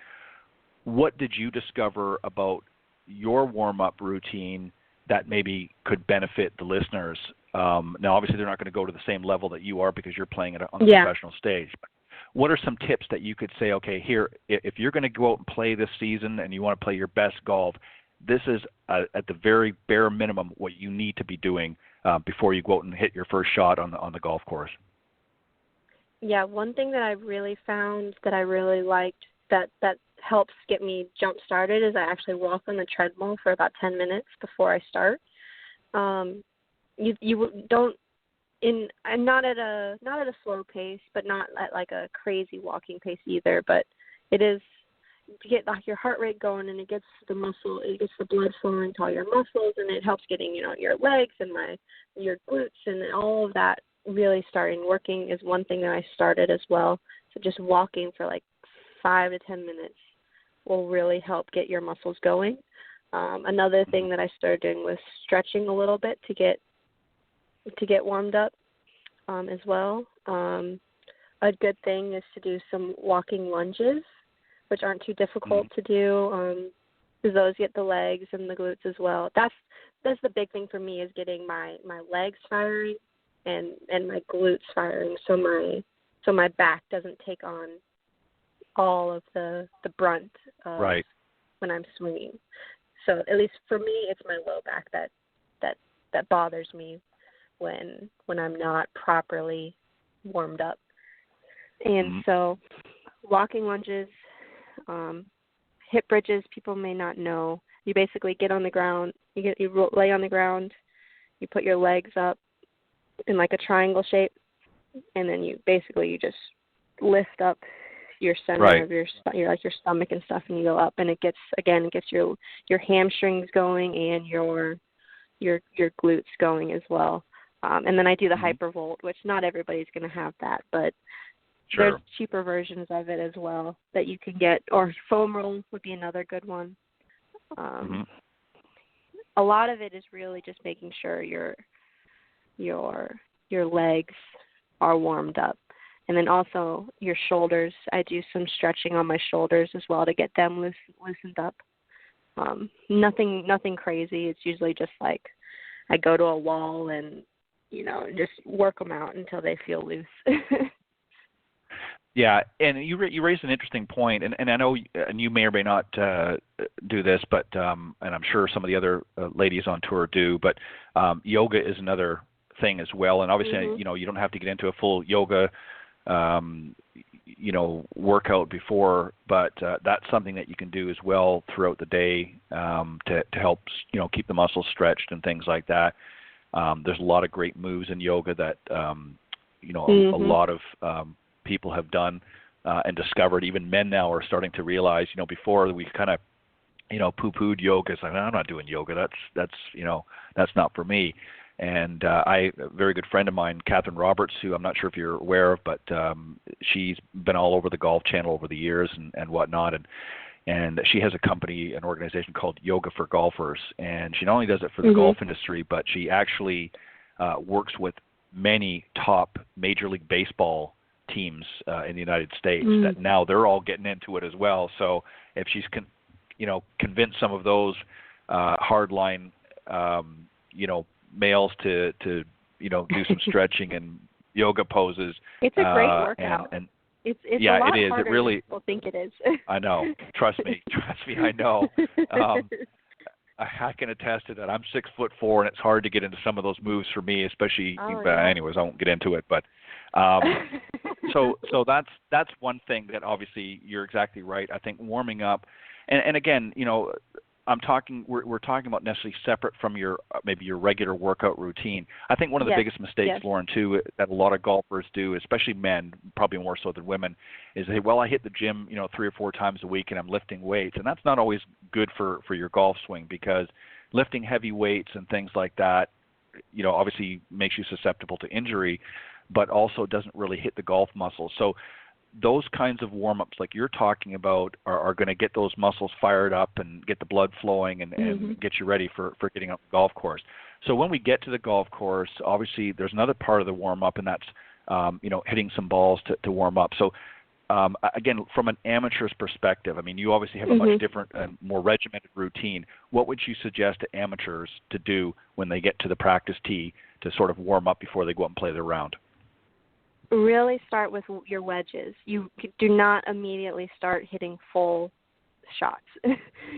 What did you discover about your warm-up routine that maybe could benefit the listeners? Now, obviously, they're not going to go to the same level that you are because you're playing it on the professional stage. But what are some tips that you could say, okay, here, if you're going to go out and play this season and you want to play your best golf, this is at the very bare minimum what you need to be doing before you go out and hit your first shot on the golf course? Yeah, one thing that I really found that I really liked that helps get me jump started is I actually walk on the treadmill for about 10 minutes before I start. You don't and not at a slow pace, but not at like a crazy walking pace either, but it is to get like your heart rate going, and it gets the blood flowing to all your muscles, and it helps getting, your legs and your glutes and all of that really starting working is one thing that I started as well. So just walking for like 5 to 10 minutes will really help get your muscles going. Another thing that I started doing was stretching a little bit to get warmed up as well. A good thing is to do some walking lunges, which aren't too difficult to do, because those get the legs and the glutes as well. That's the big thing for me, is getting my legs firing and my glutes firing, so my back doesn't take on all of the brunt of when I'm swinging. So at least for me, it's my low back that bothers me when I'm not properly warmed up. And so walking lunges, hip bridges, people may not know. You basically get on the ground, you lay on the ground, you put your legs up in like a triangle shape, and then you just lift up your center of your stomach and stuff, and you go up, and it gets your hamstrings going and your glutes going as well. And then I do the hypervolt, which not everybody's going to have that, but there's cheaper versions of it as well that you can get, or foam roll would be another good one. A lot of it is really just making sure your legs are warmed up. And then also your shoulders. I do some stretching on my shoulders as well to get them loosened up. Nothing crazy. It's usually just like I go to a wall and, just work them out until they feel loose. Yeah, and you raised an interesting point, and I know, and you may or may not do this, but and I'm sure some of the other ladies on tour do, but yoga is another thing as well. And obviously, you don't have to get into a full yoga workout before, but that's something that you can do as well throughout the day to help keep the muscles stretched and things like that. There's a lot of great moves in yoga that a lot of people have done and discovered. Even men now are starting to realize. Before we kind of poo-pooed yoga. It's like, I'm not doing yoga. That's not for me. And a very good friend of mine, Catherine Roberts, who I'm not sure if you're aware of, but she's been all over the Golf Channel over the years and whatnot. And she has a company, an organization called Yoga for Golfers. And she not only does it for the golf industry, but she actually works with many top Major League Baseball teams in the United States that now they're all getting into it as well. So if she's convinced some of those hardline males to do some stretching and yoga poses. It's a great workout. And it's a lot it is. harder It really, than people think it is. I know. Trust me, I know. I can attest to that. I'm 6'4", and it's hard to get into some of those moves for me, especially. Anyways, I won't get into it. But so that's one thing that obviously you're exactly right. I think warming up, and again, we're talking about necessarily separate from maybe your regular workout routine. I think one of the biggest mistakes, Lauren, too, that a lot of golfers do, especially men, probably more so than women, is they I hit the gym 3 or 4 times a week and I'm lifting weights, and that's not always good for your golf swing, because lifting heavy weights and things like that, obviously makes you susceptible to injury, but also doesn't really hit the golf muscles. So those kinds of warm-ups like you're talking about are going to get those muscles fired up and get the blood flowing and get you ready for getting up the golf course. So when we get to the golf course, obviously there's another part of the warm-up, and that's hitting some balls to warm up. So again, from an amateur's perspective, I mean, you obviously have a much different and more regimented routine. What would you suggest to amateurs to do when they get to the practice tee to sort of warm up before they go out and play their round? Really start with your wedges. You do not immediately start hitting full shots.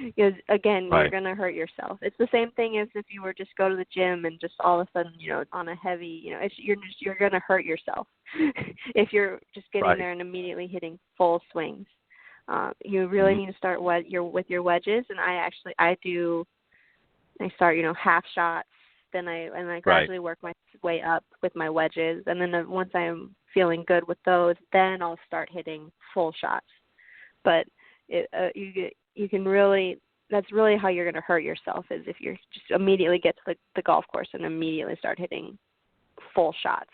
Because again, Right. you're going to hurt yourself. It's the same thing as if you were just go to the gym and just all of a sudden, on a heavy, you're going to hurt yourself if you're just getting Right. there and immediately hitting full swings. You really need to start with your wedges, and I start, half shots, then I gradually work my way up with my wedges, and then once I'm feeling good with those, then I'll start hitting full shots. But you can really, that's really how you're going to hurt yourself, is if you just immediately get to the golf course and immediately start hitting full shots.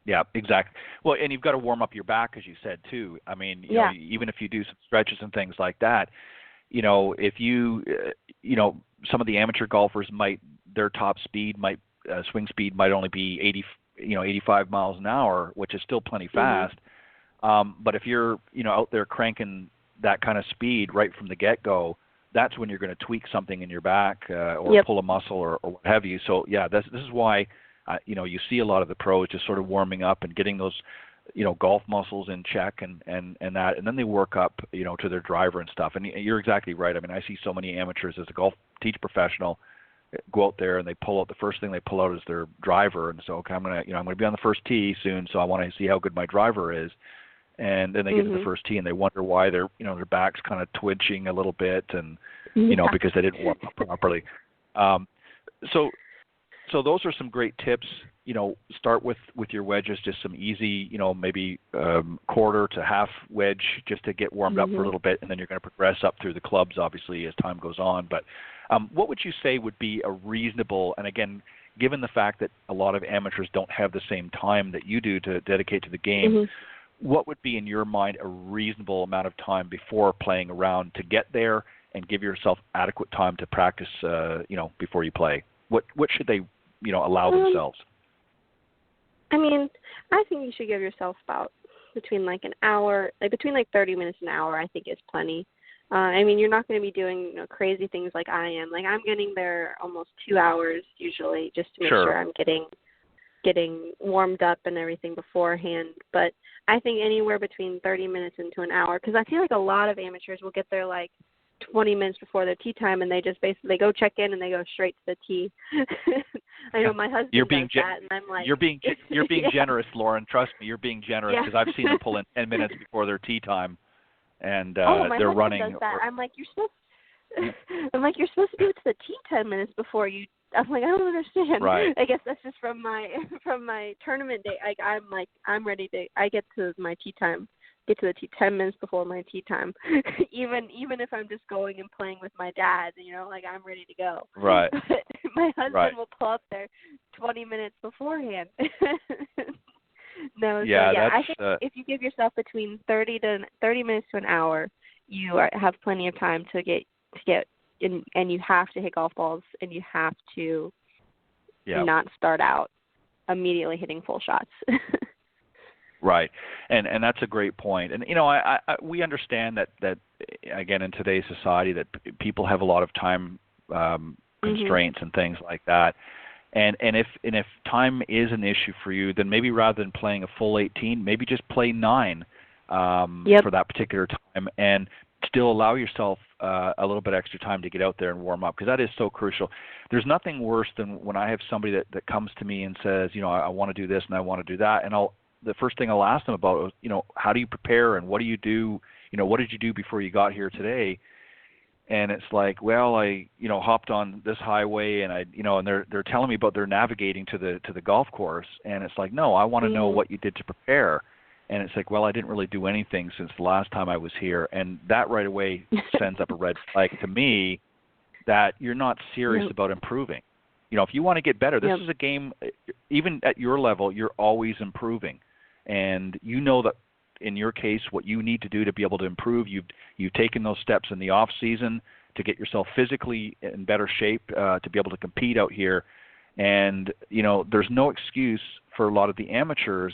Yeah, exactly. Well, and you've got to warm up your back, as you said, too. I mean, you know, even if you do some stretches and things like that, if you, some of the amateur golfers their top speed swing speed might only be 85 miles an hour, which is still plenty fast. But if you're, out there cranking that kind of speed right from the get-go, that's when you're going to tweak something in your back or pull a muscle or what have you. So, this is why, you see a lot of the pros just sort of warming up and getting those, golf muscles in check and that, and then they work up, to their driver and stuff. And you're exactly right. I mean, I see so many amateurs as a golf teach professional go out there and they pull out, the first thing they pull out is their driver, and so, okay, I'm going to be on the first tee soon, so I want to see how good my driver is. And then they get to the first tee and they wonder why their back's kind of twitching a little bit, and because they didn't warm up properly. So those are some great tips. Start with your wedges, just some easy, maybe quarter to half wedge, just to get warmed up for a little bit, and then you're going to progress up through the clubs, obviously, as time goes on. But what would you say would be a reasonable, and again, given the fact that a lot of amateurs don't have the same time that you do to dedicate to the game, what would be, in your mind, a reasonable amount of time before playing around to get there and give yourself adequate time to practice, before you play? What should they, allow themselves? I mean, I think you should give yourself about between an hour, between 30 minutes and an hour, I think is plenty. I mean, you're not going to be doing crazy things like I am. I'm getting there almost 2 hours usually, just to make sure I'm getting warmed up and everything beforehand. But I think anywhere between 30 minutes into an hour, because I feel like a lot of amateurs will get there 20 minutes before their tee time, and they just basically go check in and they go straight to the tee. I know my husband does that, and I'm like, you're being generous, Lauren. Trust me, you're being generous, because I've seen them pull in 10 minutes before their tee time, and they're running. Does that. I'm like, you're supposed to be to the tee 10 minutes before you. I'm like, I don't understand. Right. I guess that's just from my tournament day. I'm ready to. I get to my tee time. Get to the tee 10 minutes before my tee time, even if I'm just going and playing with my dad, I'm ready to go. Right. My husband will pull up there 20 minutes beforehand. I think if you give yourself between 30 minutes to an hour, you have plenty of time to get in, and you have to hit golf balls, and you have to not start out immediately hitting full shots. Right, and that's a great point. And we understand that again, in today's society, that people have a lot of time constraints and things like that. And if time is an issue for you, then maybe rather than playing a full 18, maybe just play 9 for that particular time, and still allow yourself a little bit extra time to get out there and warm up, because that is so crucial. There's nothing worse than when I have somebody that comes to me and says, I want to do this and I want to do that, and the first thing I'll ask them about is, how do you prepare and what do you do? What did you do before you got here today? And it's like, well, I, hopped on this highway, and and they're telling me about their navigating to the golf course, and it's like, no, I want to know what you did to prepare. And it's like, well, I didn't really do anything since the last time I was here, and that right away sends up a red flag to me that you're not serious about improving. If you want to get better, this is a game. Even at your level, you're always improving. And that in your case, what you need to do to be able to improve, you've taken those steps in the off season to get yourself physically in better shape to be able to compete out here. And there's no excuse for a lot of the amateurs.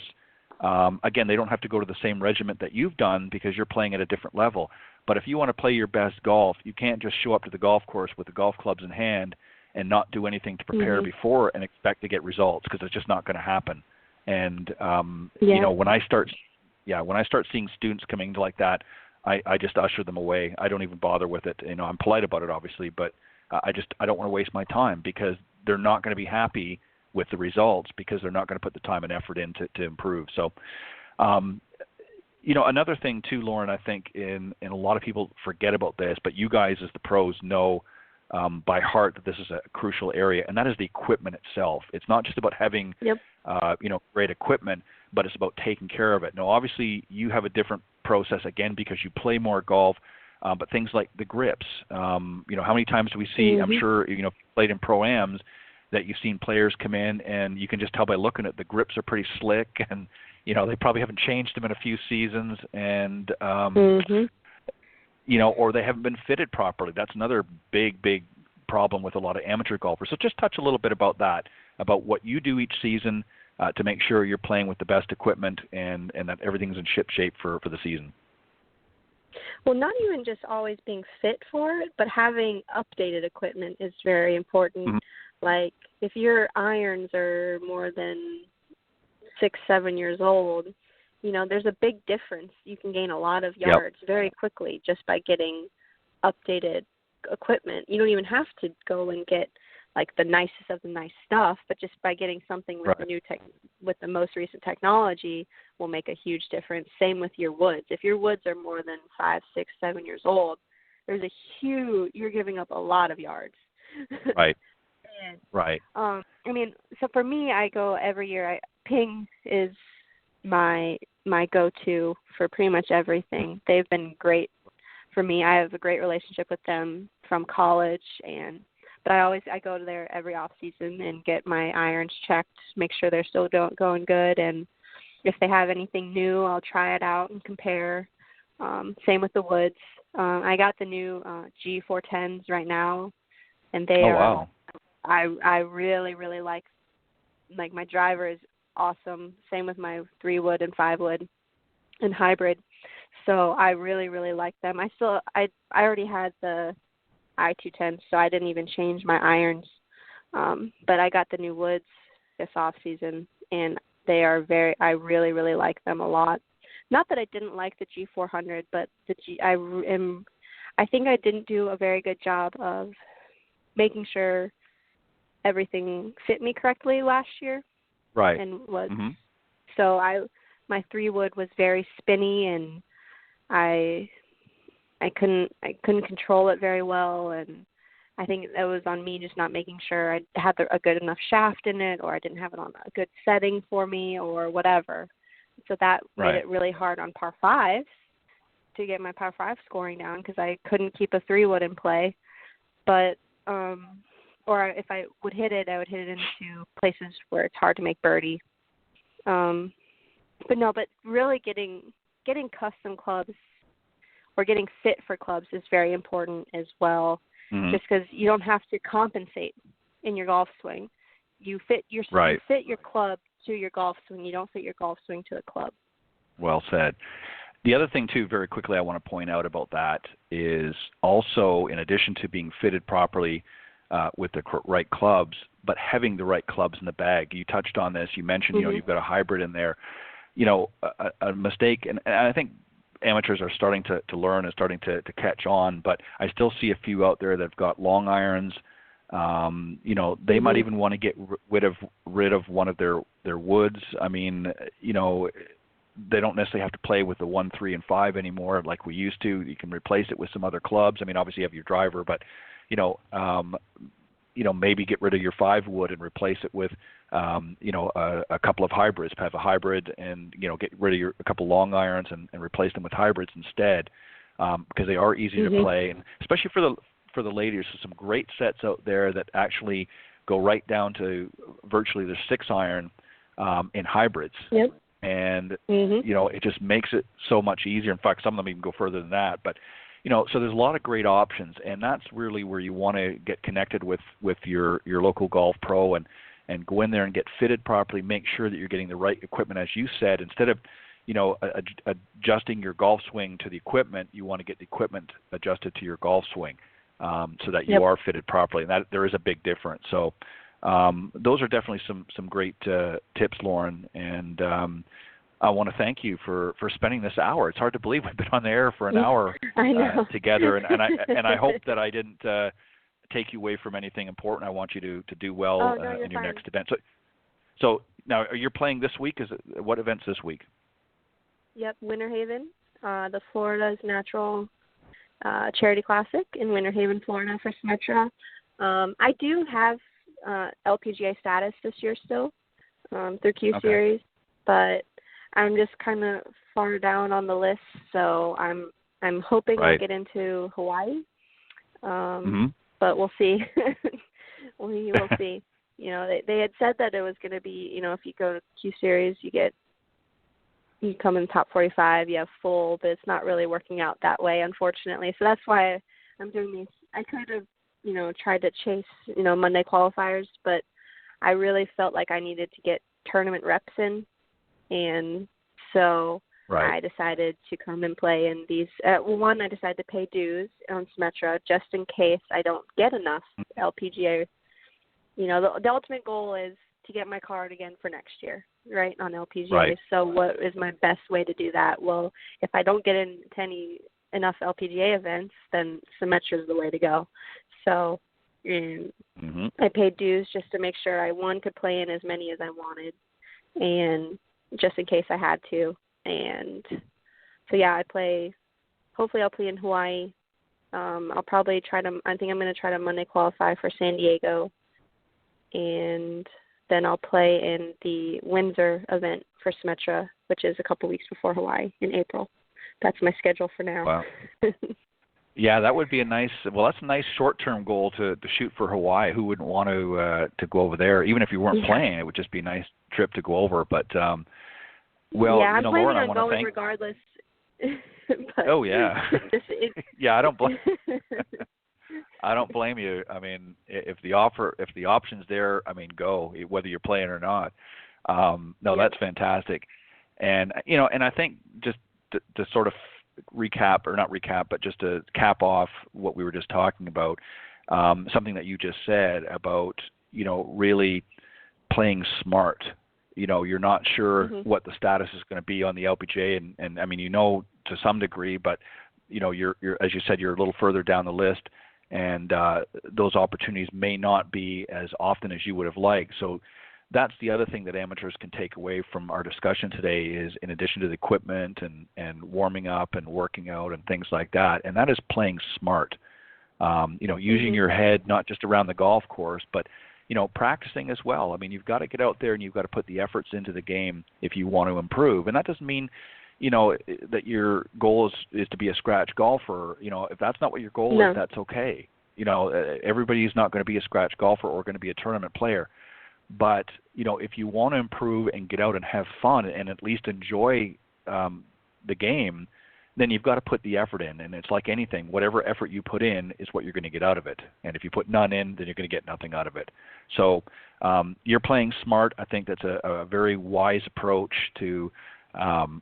Again, they don't have to go to the same regiment that you've done, because you're playing at a different level. But if you want to play your best golf, you can't just show up to the golf course with the golf clubs in hand and not do anything to prepare before and expect to get results, because it's just not going to happen. And when I start seeing students coming to like that, I just usher them away. I don't even bother with it. I'm polite about it, obviously, but I don't want to waste my time because they're not going to be happy with the results because they're not going to put the time and effort in to improve. So, another thing too, Lauren, I think and a lot of people forget about this, but you guys as the pros know by heart that this is a crucial area, and that is the equipment itself. It's not just about having, great equipment, but it's about taking care of it. Now, obviously, you have a different process, again, because you play more golf, but things like the grips. How many times do we see, I'm sure, played in Pro-Ams, that you've seen players come in and you can just tell by looking at the grips are pretty slick and, they probably haven't changed them in a few seasons and, or they haven't been fitted properly. That's another big problem with a lot of amateur golfers. So just touch a little bit about that, about what you do each season to make sure you're playing with the best equipment and that everything's in ship shape for the season. Well, not even just always being fit for it, but having updated equipment is very important. Mm-hmm. Like if your irons are more than 6-7 years old, there's a big difference. You can gain a lot of yards very quickly just by getting updated equipment. You don't even have to go and get like the nicest of the nice stuff, but just by getting something with the with the most recent technology will make a huge difference. Same with your woods. If your woods are more than 5, 6, 7 years old, you're giving up a lot of yards. Right. And, right. So for me, I go every year. Ping is my go-to for pretty much everything. They've been great for me. I have a great relationship with them from college, but I go to there every off season and get my irons checked, make sure they're still going good, and if they have anything new, I'll try it out and compare. Same with the woods. I got the new G410s right now, and they are. Wow. I really, really like my driver is awesome. Same with my 3-wood and 5-wood and hybrid. So I really, really like them. I already had the I210, so I didn't even change my irons. But I got the new woods this off season, and I really, really like them a lot. Not that I didn't like the G400, but I think I didn't do a very good job of making sure everything fit me correctly last year. Right. And so my 3-wood was very spinny, and I couldn't control it very well, and I think it was on me just not making sure I had a good enough shaft in it, or I didn't have it on a good setting for me, or whatever. So that made it really hard on par 5s to get my par 5 scoring down because I couldn't keep a 3-wood in play. But or if I would hit it, I would hit it into places where it's hard to make birdie. But really getting custom clubs or getting fit for clubs is very important as well. Mm-hmm. Just because you don't have to compensate in your golf swing. You fit you fit your club to your golf swing. You don't fit your golf swing to a club. Well said. The other thing, too, very quickly I want to point out about that is also, in addition to being fitted properly with the right clubs, but having the right clubs in the bag. You touched on this. You mentioned, you've got a hybrid in there. A mistake, and I think amateurs are starting to learn and starting to catch on, but I still see a few out there that have got long irons. They might even want to get rid of one of their woods. I mean, they don't necessarily have to play with the 1, 3, and 5 anymore like we used to. You can replace it with some other clubs. I mean, obviously you have your driver, but maybe get rid of your 5-wood and replace it with a couple of hybrids. Have a hybrid and get rid of a couple long irons and replace them with hybrids instead, because they are easy to play, and especially for the ladies. There's some great sets out there that actually go right down to virtually the 6-iron in hybrids. Yep. And it just makes it so much easier. In fact, some of them even go further than that. But so there's a lot of great options, and that's really where you want to get connected with your local golf pro and go in there and get fitted properly. Make sure that you're getting the right equipment, as you said. Instead of adjusting your golf swing to the equipment, you want to get the equipment adjusted to your golf swing so that you are fitted properly. And that there is a big difference. So those are definitely some great tips, Lauren. And I want to thank you for spending this hour. It's hard to believe we've been on the air for an hour I know. together, and I hope that I didn't take you away from anything important. I want you to do well in your next event. So now you're playing this week. What events this week? Yep, Winter Haven, the Florida's Natural Charity Classic in Winter Haven, Florida for Symetra. I do have LPGA status this year still through Q Series, but I'm just kind of far down on the list, so I'm hoping I'll get into Hawaii. But we'll see. We will see. You know, they had said that it was going to be, you know, if you go to Q Series, you come in the top 45, you have full, but it's not really working out that way, unfortunately. So that's why I'm doing these. I could have, you know, tried to chase, you know, Monday qualifiers, but I really felt like I needed to get tournament reps in, and so I decided to come and play in these. One, I decided to pay dues on Symetra just in case I don't get enough LPGA. You know, the ultimate goal is to get my card again for next year, right, on LPGA. Right. So what is my best way to do that? Well, if I don't get into enough LPGA events, then Symetra is the way to go. So I paid dues just to make sure I, could play in as many as I wanted, and just in case I had to. And so, yeah, hopefully I'll play in Hawaii. I'll probably I think I'm going to try to Monday qualify for San Diego. And then I'll play in the Windsor event for Symetra, which is a couple weeks before Hawaii in April. That's my schedule for now. Wow. Yeah, that would be that's a nice short-term goal to shoot for Hawaii. Who wouldn't want to go over there? Even if you weren't playing, it would just be a nice trip to go over. But, I'm Lauren, planning on going regardless. Oh, yeah. Yeah, I don't blame I don't blame you. I mean, if the option's there, I mean, go, whether you're playing or not. That's fantastic. And, you know, and I think just to sort of but just to cap off what we were just talking about, something that you just said about, you know, really playing smart. You know, you're not sure what the status is going to be on the LPGA, and I mean, you know, to some degree, but, you know, you're as you said, you're a little further down the list, and those opportunities may not be as often as you would have liked. So that's the other thing that amateurs can take away from our discussion today is, in addition to the equipment and warming up and working out and things like that, and that is playing smart. You know, using your head not just around the golf course, but, you know, practicing as well. I mean, you've got to get out there and you've got to put the efforts into the game if you want to improve. And that doesn't mean, you know, that your goal is to be a scratch golfer. You know, if that's not what your goal is, that's okay. You know, everybody's not going to be a scratch golfer or going to be a tournament player. But, you know, if you want to improve and get out and have fun and at least enjoy the game, then you've got to put the effort in. And it's like anything. Whatever effort you put in is what you're going to get out of it. And if you put none in, then you're going to get nothing out of it. So you're playing smart. I think that's a very wise approach to,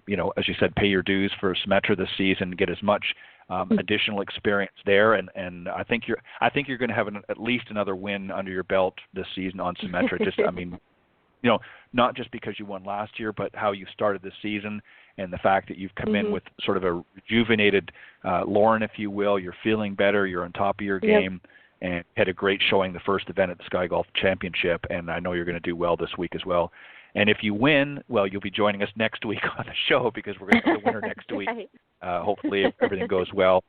you know, as you said, pay your dues for Symetra this season, get as much additional experience there, and I think you're going to have at least another win under your belt this season on Symetra. Just, I mean, you know, not just because you won last year, but how you started this season, and the fact that you've come in with sort of a rejuvenated Lauren, if you will. You're feeling better. You're on top of your game, and had a great showing the first event at the SKYiGolf Championship, and I know you're going to do well this week as well. And if you win, well, you'll be joining us next week on the show because we're going to have the winner next week. Hopefully, if everything goes well.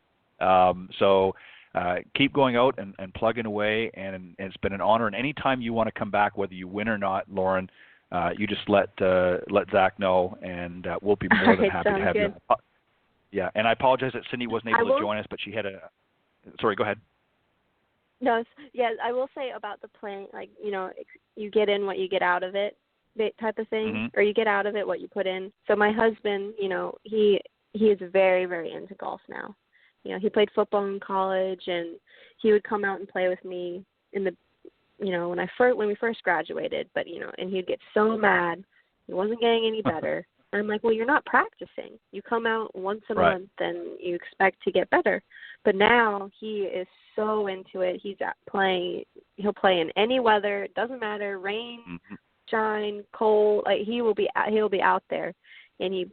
So keep going out and plugging away, and it's been an honor. And anytime you want to come back, whether you win or not, Lauren, you just let Zach know, and we'll be more than happy to have you. Yeah, and I apologize that Cindy wasn't able to join us, but she had sorry, go ahead. No, I will say about the playing, like, you know, you get in what you get out of it. Type of thing, or you get out of it what you put in. So my husband, you know, he is very, very into golf now. You know, he played football in college, and he would come out and play with me in the, you know, when we first graduated. But, you know, and he'd get so mad he wasn't getting any better. And I'm like, well, you're not practicing. You come out once a month and you expect to get better. But now he is so into it. He's playing. He'll play in any weather. It doesn't matter, rain. Shine, cold, like he'll be out there, and he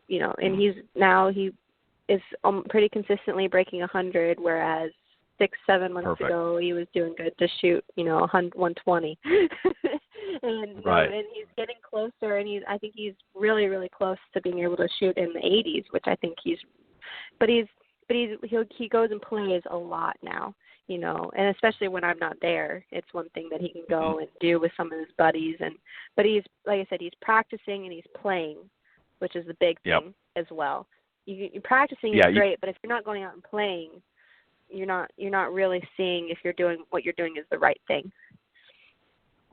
is pretty consistently breaking 100, whereas 6-7 months ago he was doing good to shoot 120. And right. And he's getting closer, and I think he's really, really close to being able to shoot in the 80s, which I think he goes and plays a lot now, and especially when I'm not there, it's one thing that he can go and do with some of his buddies, but he's, like I said, he's practicing and he's playing, which is the big thing as well. You're practicing is great, but if you're not going out and playing, you're not really seeing if what you're doing is the right thing.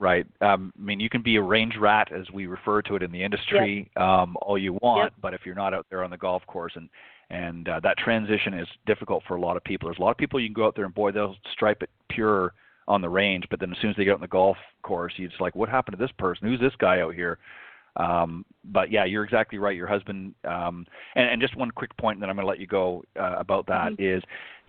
Right. You can be a range rat, as we refer to it in the industry, all you want, but if you're not out there on the golf course, and that transition is difficult for a lot of people. There's a lot of people you can go out there and, boy, they'll stripe it pure on the range, but then as soon as they get out on the golf course, you're just like, what happened to this person? Who's this guy out here? But yeah, you're exactly right. Your husband, and just one quick point, and then I'm going to let you go about that is,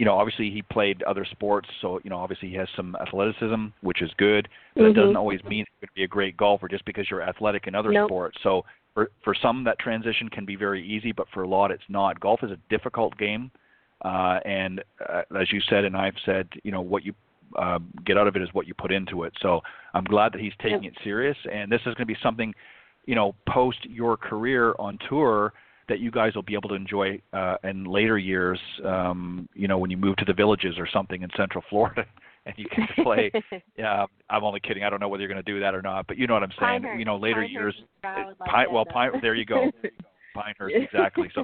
obviously he played other sports, so obviously he has some athleticism, which is good, but it doesn't always mean you're going to be a great golfer just because you're athletic in other sports. So for some, that transition can be very easy, but for a lot, it's not. Golf is a difficult game, and as you said, and I've said, what you get out of it is what you put into it. So I'm glad that he's taking it serious, and this is going to be something, post your career on tour that you guys will be able to enjoy in later years, when you move to the Villages or something in Central Florida and you can play. I'm only kidding. I don't know whether you're going to do that or not, but you know what I'm saying. Later years. There you go. Pinehurst, exactly. So,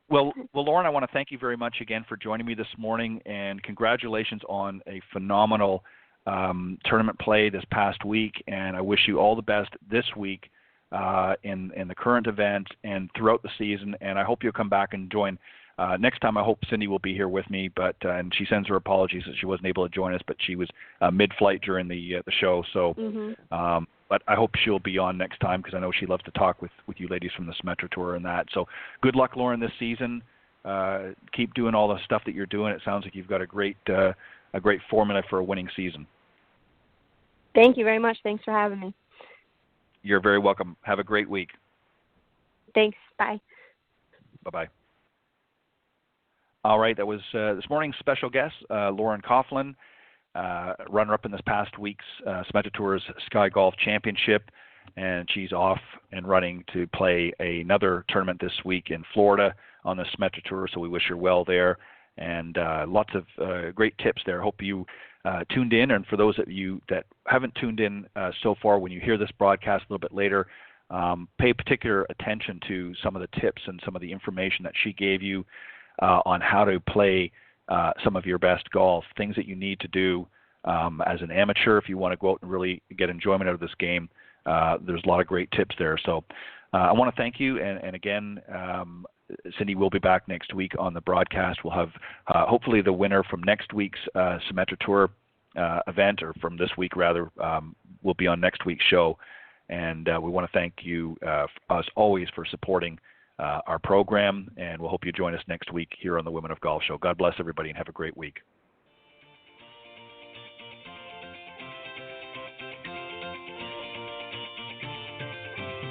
well, Lauren, I want to thank you very much again for joining me this morning, and congratulations on a phenomenal tournament play this past week, and I wish you all the best this week in the current event and throughout the season, and I hope you'll come back and join. Next time, I hope Cindy will be here with me, but and she sends her apologies that she wasn't able to join us, but she was mid-flight during the show. So, but I hope she'll be on next time because I know she loves to talk with you ladies from the Symetra Tour and that. So, good luck, Lauren, this season. Keep doing all the stuff that you're doing. It sounds like you've got a great formula for a winning season. Thank you very much. Thanks for having me. You're very welcome. Have a great week. Thanks. Bye. Bye-bye. All right, that was this morning's special guest, Lauren Coughlin, runner-up in this past week's Symetra Tour's SKYiGolf Championship, and she's off and running to play another tournament this week in Florida on the Symetra Tour, so we wish her well there, and lots of great tips there. Hope you tuned in, and for those of you that haven't tuned in so far, when you hear this broadcast a little bit later, pay particular attention to some of the tips and some of the information that she gave you on how to play some of your best golf, things that you need to do as an amateur if you want to go out and really get enjoyment out of this game. There's a lot of great tips there. So I want to thank you, and again, Cindy will be back next week on the broadcast. We'll have hopefully the winner from next week's Symetra Tour event, or from this week rather, will be on next week's show. And we want to thank you, as always, for supporting our program, and we'll hope you join us next week here on the Women of Golf Show. God bless everybody, and have a great week.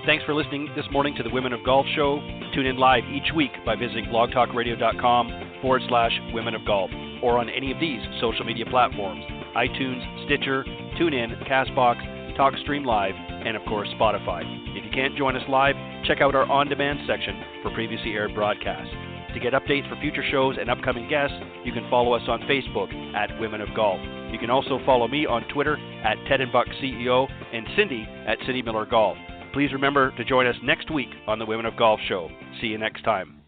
Thanks for listening this morning to the Women of Golf Show. Tune in live each week by visiting blogtalkradio.com/Women of Golf, or on any of these social media platforms: iTunes, Stitcher, TuneIn, CastBox, TalkStream Live, and of course Spotify. If you can't join us live, check out our on-demand section for previously aired broadcasts. To get updates for future shows and upcoming guests, you can follow us on Facebook at Women of Golf. You can also follow me on Twitter at TedandBuckCEO and Cindy at Cindy Miller Golf. Please remember to join us next week on the Women of Golf Show. See you next time.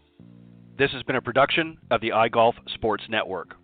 This has been a production of the iGolf Sports Network.